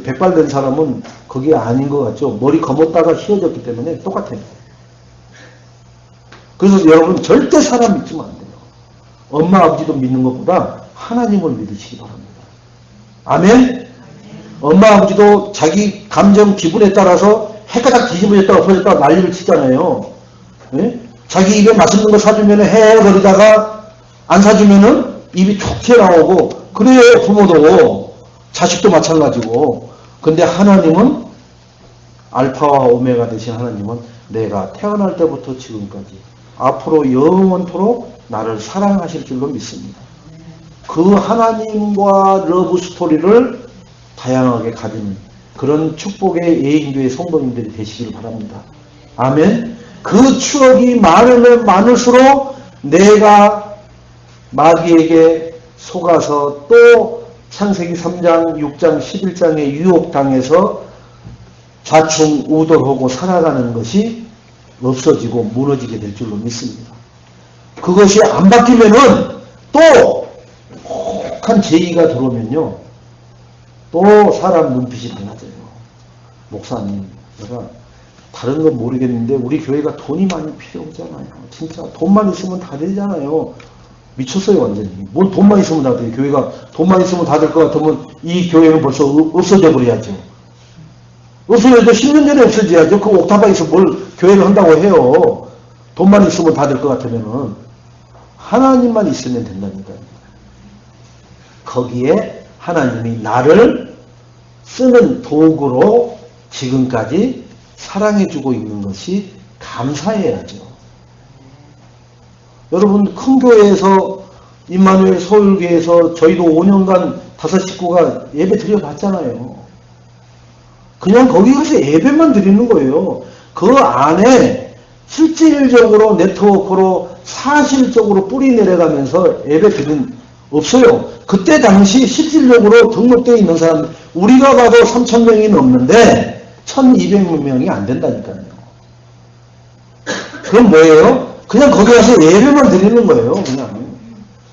백발된 사람은 그게 아닌 것 같죠. 머리 검었다가 휘어졌기 때문에 똑같아요. 그래서 여러분 절대 사람 믿으면 안 돼요. 엄마 아버지도 믿는 것보다 하나님을 믿으시기 바랍니다. 아멘? 엄마 아버지도 자기 감정 기분에 따라서 헷가닥 뒤집어졌다 엎어졌다 난리를 치잖아요. 네? 자기 입에 맛있는 거 사주면 헤헤거리다가 안 사주면은 입이 툭 튀어나오고 그래요. 부모도 자식도 마찬가지고. 근데 하나님은 알파와 오메가 되신 하나님은 내가 태어날 때부터 지금까지 앞으로 영원토록 나를 사랑하실 줄로 믿습니다. 그 하나님과 러브 스토리를 다양하게 가지는 그런 축복의 예인교회 성도님들이 되시기를 바랍니다. 아멘. 그 추억이 많으면 많을수록 내가 마귀에게 속아서 또 창세기 3장, 6장, 11장의 유혹당해서 좌충우돌하고 살아가는 것이 없어지고 무너지게 될 줄로 믿습니다. 그것이 안 바뀌면은 또 혹한 제의가 들어오면요. 또 사람 눈빛이 달라져요. 목사님, 내가 다른 건 모르겠는데 우리 교회가 돈이 많이 필요하잖아요. 진짜 돈만 있으면 다 되잖아요. 미쳤어요 완전히. 뭘 돈만 있으면 다 돼요. 교회가 돈만 있으면 다 될 것 같으면 이 교회는 벌써 없어져 버려야죠. 없어져도 10년 전에 없어져야죠. 그 옥타바에서 뭘 교회를 한다고 해요. 돈만 있으면 다 될 것 같으면은 하나님만 있으면 된다니까요. 거기에 하나님이 나를 쓰는 도구로 지금까지 사랑해주고 있는 것이 감사해야죠. 여러분 큰 교회에서 임마누엘 서울교회에서 저희도 5년간 5 식구가 예배 드려봤잖아요. 그냥 거기 가서 예배만 드리는 거예요. 그 안에 실질적으로 네트워크로 사실적으로 뿌리 내려가면서 예배 드린 없어요. 그때 당시 실질적으로 등록되어 있는 사람 우리가 봐도 3,000명이 넘는데 1,200명이 안 된다니까요. 그럼 뭐예요? 그냥 거기 가서 예배만 드리는 거예요. 그냥.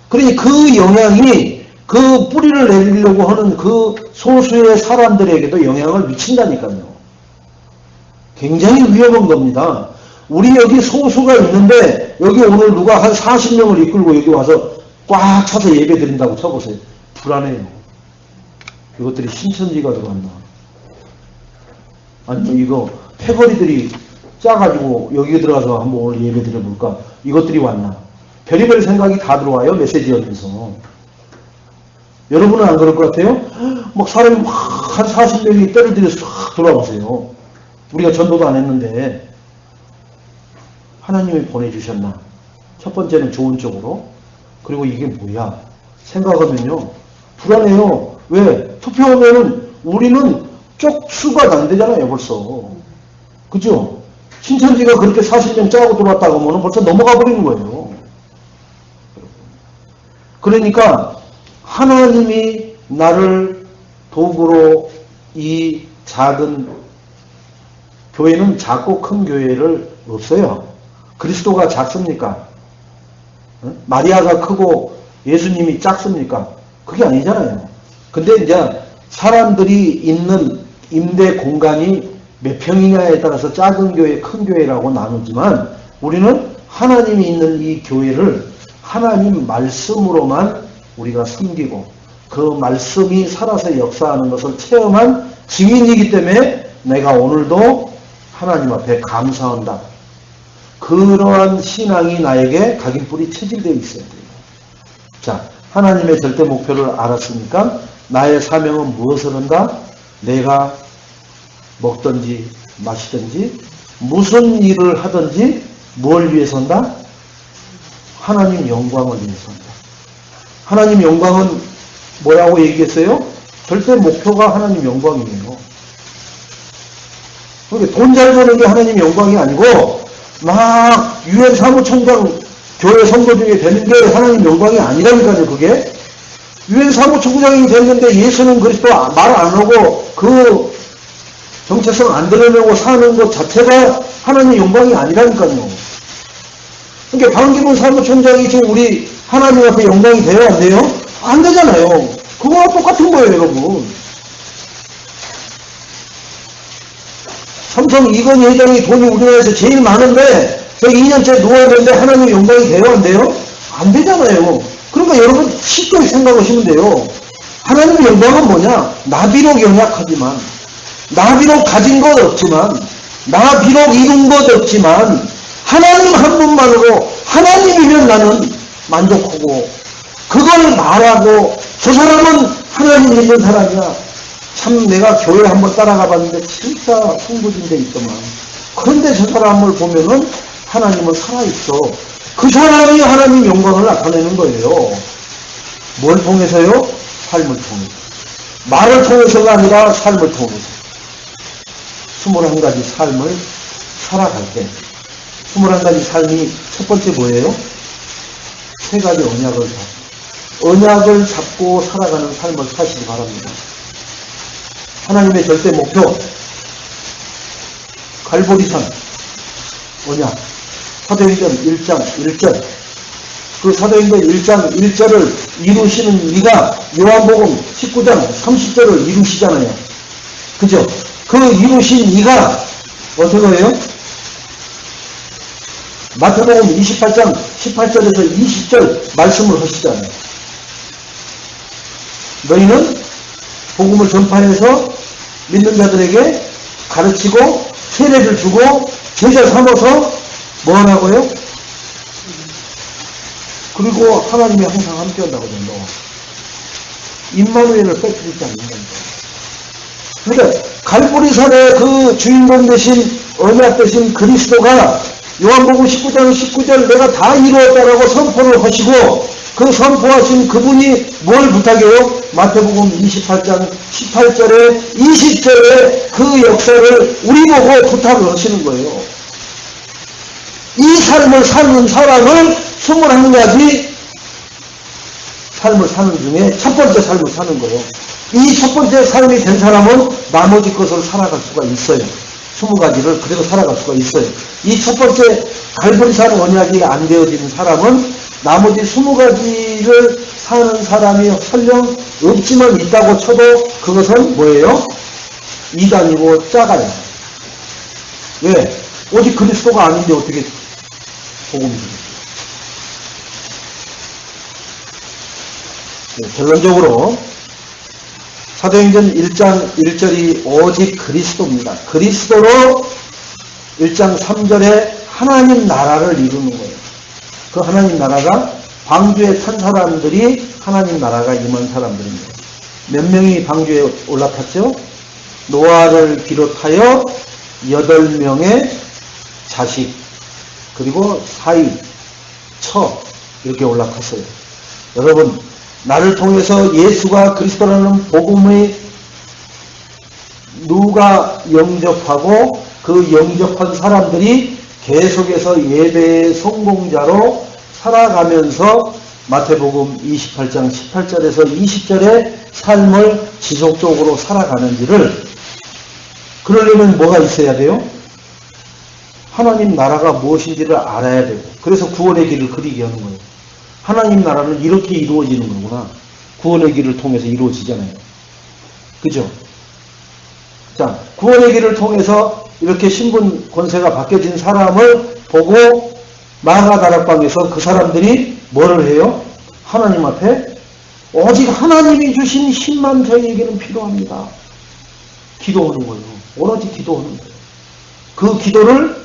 그러니 그 영향이 그 뿌리를 내리려고 하는 그 소수의 사람들에게도 영향을 미친다니까요. 굉장히 위험한 겁니다. 우리 여기 소수가 있는데 여기 오늘 누가 한 40명을 이끌고 여기 와서 꽉 차서 예배 드린다고 쳐보세요. 불안해요. 이것들이 신천지가 들어왔나. 아니 이거 패거리들이 짜가지고 여기 들어가서 한번 오늘 예배 드려볼까. 이것들이 왔나. 별의별 생각이 다 들어와요. 메시지하면서. 여러분은 안 그럴 것 같아요? 막 사람이 막 한 40명이 때를 들여서 확 돌아오세요. 우리가 전도도 안 했는데 하나님이 보내주셨나? 첫 번째는 좋은 쪽으로. 그리고 이게 뭐야? 생각하면요. 불안해요. 왜? 투표하면은 우리는 쪽수가 안 되잖아요, 벌써. 그죠? 신천지가 그렇게 40년 짜고 들어왔다고 하면 벌써 넘어가 버리는 거예요. 그러니까 하나님이 나를 도구로 이 작은 교회는 작고 큰 교회를 없어요. 그리스도가 작습니까? 마리아가 크고 예수님이 작습니까? 그게 아니잖아요. 근데 이제 사람들이 있는 임대 공간이 몇 평이냐에 따라서 작은 교회, 큰 교회라고 나누지만 우리는 하나님이 있는 이 교회를 하나님 말씀으로만 우리가 섬기고 그 말씀이 살아서 역사하는 것을 체험한 증인이기 때문에 내가 오늘도 하나님 앞에 감사한다. 그러한 신앙이 나에게 각인뿔이 체질되어 있어야 돼요. 자, 하나님의 절대 목표를 알았으니까 나의 사명은 무엇을 한다? 내가 먹든지 마시든지 무슨 일을 하든지 뭘 위해서 한다? 하나님 영광을 위해서 한다. 하나님 영광은 뭐라고 얘기했어요? 절대 목표가 하나님 영광이에요. 그러니까 돈 잘 버는 게 하나님 영광이 아니고 막 유엔 사무총장 교회 선거 중에 되는 게 하나님 영광이 아니라니까요. 그게 유엔 사무총장이 됐는데 예수는 그리스도 말 안 하고 그 정체성 안 드러내고 사는 것 자체가 하나님 영광이 아니라니까요. 그러니까 반기문 사무총장이 지금 우리 하나님 앞에 영광이 돼요? 안 돼요? 안 되잖아요. 그거와 똑같은 거예요, 여러분. 삼성 이건희 회장이 돈이 우리나라에서 제일 많은데 저기 2년째 누워있는데 하나님 영광이 돼요? 안 돼요? 안 되잖아요. 그러니까 여러분 쉽게 생각하시면 돼요. 하나님 영광은 뭐냐? 나 비록 연약하지만 나 비록 가진 것 없지만 나 비록 이룬 것 없지만 하나님 한 분만으로 하나님이면 나는 만족하고 그걸 말하고 저 사람은 하나님 믿는 사람이야. 참 내가 교회 한번 따라가 봤는데 진짜 흥부진데 있더만. 그런데 저 사람을 보면은 하나님은 살아있어. 그 사람이 하나님 영광을 나타내는 거예요. 뭘 통해서요? 삶을 통해서. 말을 통해서가 아니라 삶을 통해서. 21가지 삶을 살아갈 때 21가지 삶이 첫 번째 뭐예요? 3가지 언약을 잡고 언약을 잡고 살아가는 삶을 사시기 바랍니다. 하나님의 절대 목표 갈보리산 언약 사도행전 1장 1절 그 사도행전 1장 1절을 이루시는 이가 요한복음 19장 30절을 이루시잖아요. 그죠? 그 이루신 이가 어떻게 해요? 마태복음 28장 18절에서 20절 말씀을 하시잖아요. 너희는 복음을 전파해서 믿는 자들에게 가르치고 세례를 주고 제자 삼아서 뭐 하라고요? 그리고 하나님이 항상 함께 한다거든요. 임마누엘을 빼뜨리지 않는다니까. 그러니까 갈보리산의 그 주인공 되신 언약 되신 그리스도가 요한복음 19장 19절 내가 다 이루었다라고 선포를 하시고 그 선포하신 그분이 뭘 부탁해요? 마태복음 28장 18절에 20절에 그 역사를 우리 보고 부탁을 하시는 거예요. 이 삶을 사는 사람을 21가지 삶을 사는 중에 첫 번째 삶을 사는 거예요. 이 첫 번째 삶이 된 사람은 나머지 것을 살아갈 수가 있어요. 20가지를 그대로 살아갈 수가 있어요. 이 첫 번째 갈보리산 언약이 안 되어지는 사람은 나머지 20가지를 사는 사람이 설령 없지만 있다고 쳐도 그것은 뭐예요? 이단이고 작아요. 왜? 오직 그리스도가 아닌데 어떻게 복음이 되겠어요? 네, 결론적으로 사도행전 1장 1절이 오직 그리스도입니다. 그리스도로 1장 3절에 하나님 나라를 이루는 거예요. 그 하나님 나라가 방주에 탄 사람들이 하나님 나라가 임한 사람들입니다. 몇 명이 방주에 올라탔죠? 노아를 비롯하여 8명의 자식, 그리고 사위, 처, 이렇게 올라갔어요. 여러분, 나를 통해서 예수가 그리스도라는 복음의 누가 영접하고 그 영접한 사람들이 계속해서 예배의 성공자로 살아가면서 마태복음 28장 18절에서 20절의 삶을 지속적으로 살아가는지를, 그러려면 뭐가 있어야 돼요? 하나님 나라가 무엇인지를 알아야 되고, 그래서 구원의 길을 그리게 하는 거예요. 하나님 나라는 이렇게 이루어지는 거구나. 구원의 길을 통해서 이루어지잖아요. 그죠? 자, 구원의 길을 통해서 이렇게 신분 권세가 바뀌어진 사람을 보고 마가 다락방에서 그 사람들이 뭐를 해요? 하나님 앞에 오직 하나님이 주신 힘만 저희에게는 필요합니다. 기도하는 거예요. 오로지 기도하는 거예요. 그 기도를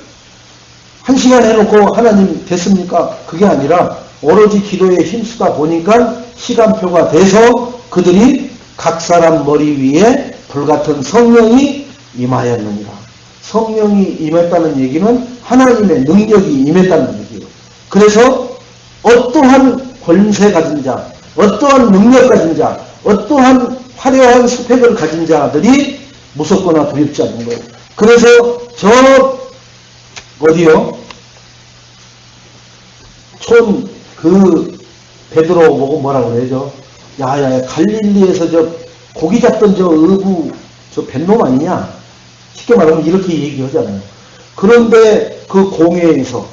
1시간 해놓고 하나님 됐습니까? 그게 아니라 오로지 기도에 힘쓰다 보니까 시간표가 돼서 그들이 각 사람 머리 위에 불같은 성령이 임하였느니라. 성령이 임했다는 얘기는 하나님의 능력이 임했다는 얘기예요. 그래서 어떠한 권세 가진 자, 어떠한 능력 가진 자, 어떠한 화려한 스펙을 가진 자들이 무섭거나 두렵지 않는 거예요. 그래서 어디요? 베드로 보고 뭐라고 그래야죠? 야야, 갈릴리에서 고기 잡던 어부, 뱃놈 아니냐? 쉽게 말하면 이렇게 얘기하잖아요. 그런데 그 공회에서,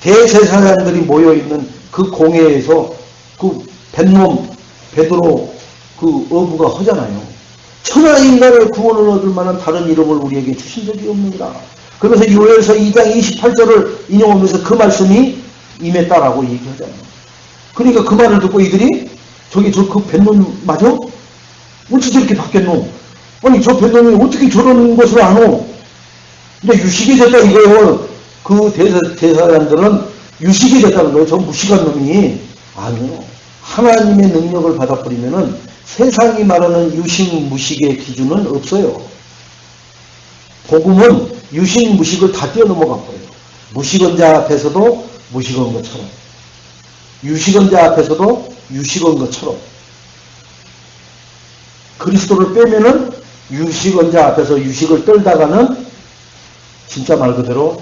대제사장들이 모여있는 그 공회에서 그 뱃놈, 베드로 그 어부가 하잖아요. 천하 인간의 구원을 얻을 만한 다른 이름을 우리에게 주신 적이 없는가. 그러면서 요엘서 2장 28절을 인용하면서 그 말씀이 임했다라고 얘기하잖아요. 그러니까 그 말을 듣고 이들이 그 뱃놈 맞아? 어찌 저렇게 바뀌었노? 아니 저 뱃놈이 어떻게 저런 것을 아노? 근데 유식이 됐다 이거예요. 그 대사장들은 유식이 됐다는 거예요. 저 무식한 놈이. 아니요. 하나님의 능력을 받아버리면은 세상이 말하는 유식 무식의 기준은 없어요. 복음은 유식 무식을 다 뛰어넘어가 버려요. 무식한 자 앞에서도 무식한 것처럼, 유식한 자 앞에서도 유식한 것처럼, 그리스도를 빼면은 유식한 자 앞에서 유식을 떨다가는 진짜 말 그대로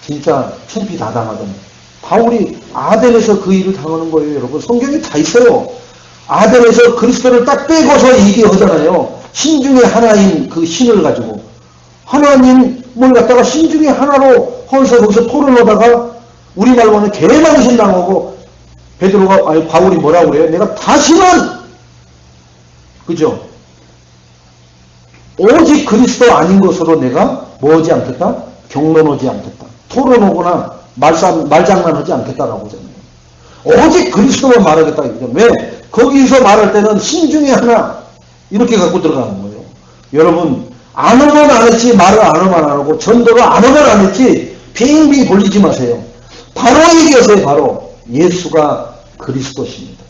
진짜 창피 다 당하던, 바울이 아덴에서 그 일을 당하는 거예요. 여러분, 성경에 다 있어요. 아덴에서 그리스도를 딱 빼고서 얘기하잖아요. 신 중에 하나인 그 신을 가지고 하나님을 갖다가 신 중에 하나로 헌서 거기서 토론하다가 우리말로는 개망신 당하고, 바울이 뭐라고 그래요? 내가 다시는, 그죠? 오직 그리스도 아닌 것으로 내가 뭐하지 않겠다? 경론하지 않겠다. 토론하거나 말장난하지 않겠다라고 하잖아요. 오직 그리스도만 말하겠다. 왜? 거기서 말할 때는 신 중에 하나 이렇게 갖고 들어가는 거예요. 여러분, 안 하면 안 했지, 말을 안 하면 안 하고, 전도를 안 하면 안 했지, 빙빙 돌리지 마세요. 바로 얘기하세요. 바로 예수가 그리스도십니다.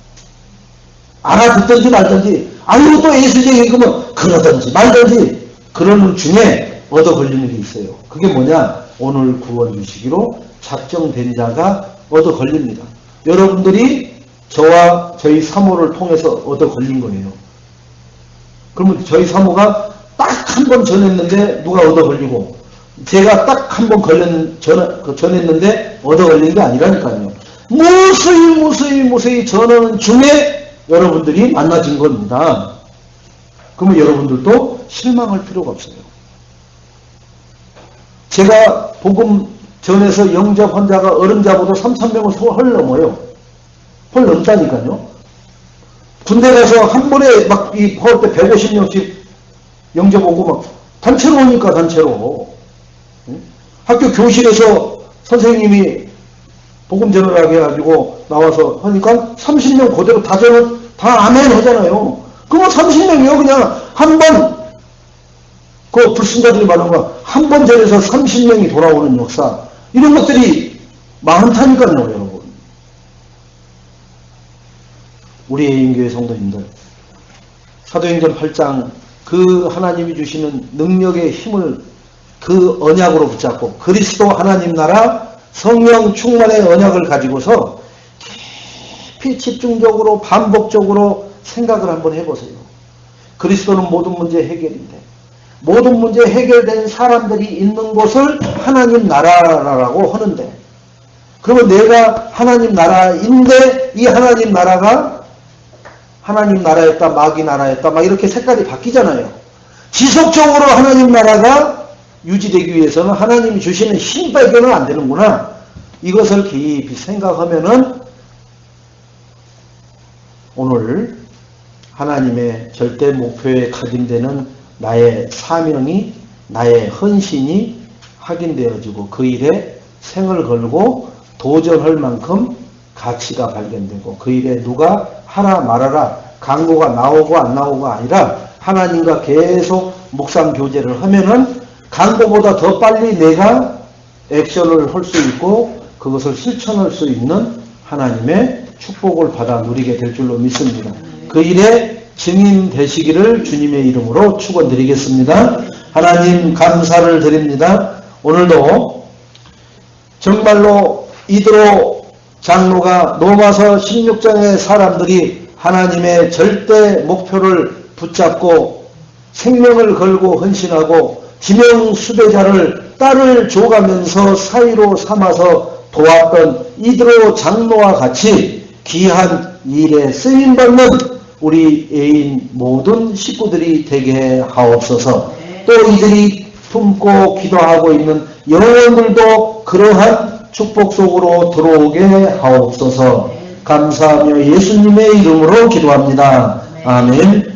알아듣든지 말든지, 아니고 또 예수 얘기하면 그러든지 말든지, 그러는 중에 얻어 걸리는 게 있어요. 그게 뭐냐? 오늘 구원 주시기로 작정된 자가 얻어 걸립니다. 여러분들이 저와 저희 사모를 통해서 얻어 걸린 거예요. 그러면 저희 사모가 딱 한 번 전했는데 누가 얻어 걸리고, 제가 딱 한 번 전했는데 얻어 걸린 게 아니라니까요. 무수히 전하는 중에 여러분들이 만나진 겁니다. 그러면 여러분들도 실망할 필요가 없어요. 제가 복음 전에서 영접 환자가 어른자보다 3,000명을 헐 넘어요. 헐 넘다니까요. 군대 가서 한 번에 막 헐 때 150명씩 영접 오고 막 단체로 오니까 단체로. 학교 교실에서 선생님이 복음 전을 해가지고 나와서 하니까 30명 그대로 다 아멘 하잖아요. 그거 30명이요. 그냥 한 번, 그 불신자들이 말하는 거, 한 번 전에서 30명이 돌아오는 역사, 이런 것들이 많다니까요, 여러분. 우리 애인교회 성도님들, 사도행전 8장 그 하나님이 주시는 능력의 힘을 그 언약으로 붙잡고 그리스도 하나님 나라 성령 충만의 언약을 가지고서 깊이 집중적으로 반복적으로 생각을 한번 해보세요. 그리스도는 모든 문제 해결인데 모든 문제 해결된 사람들이 있는 곳을 하나님 나라라고 하는데 그러면 내가 하나님 나라인데 이 하나님 나라가 하나님 나라였다 마귀 나라였다 막 이렇게 색깔이 바뀌잖아요. 지속적으로 하나님 나라가 유지되기 위해서는 하나님이 주시는 힘 발견은 안 되는구나. 이것을 깊이 생각하면은 오늘 하나님의 절대 목표에 각인되는 나의 사명이 나의 헌신이 확인되어지고 그 일에 생을 걸고 도전할 만큼 가치가 발견되고 그 일에 누가 하라 말아라 강구가 나오고 안 나오고가 아니라 하나님과 계속 묵상 교제를 하면은 강구보다 더 빨리 내가 액션을 할 수 있고 그것을 실천할 수 있는 하나님의 축복을 받아 누리게 될 줄로 믿습니다. 그 일에 증인 되시기를 주님의 이름으로 축원드리겠습니다. 하나님 감사를 드립니다. 오늘도 정말로 이드로 장로가 로마서 16장의 사람들이 하나님의 절대 목표를 붙잡고 생명을 걸고 헌신하고 지명 수배자를 딸을 줘가면서 사이로 삼아서 도왔던 이드로 장로와 같이 귀한 일에 쓰임받는 우리 애인 모든 식구들이 되게 하옵소서. 또 이들이 품고 기도하고 있는 영혼들도 그러한 축복 속으로 들어오게 하옵소서. 감사하며 예수님의 이름으로 기도합니다. 아멘.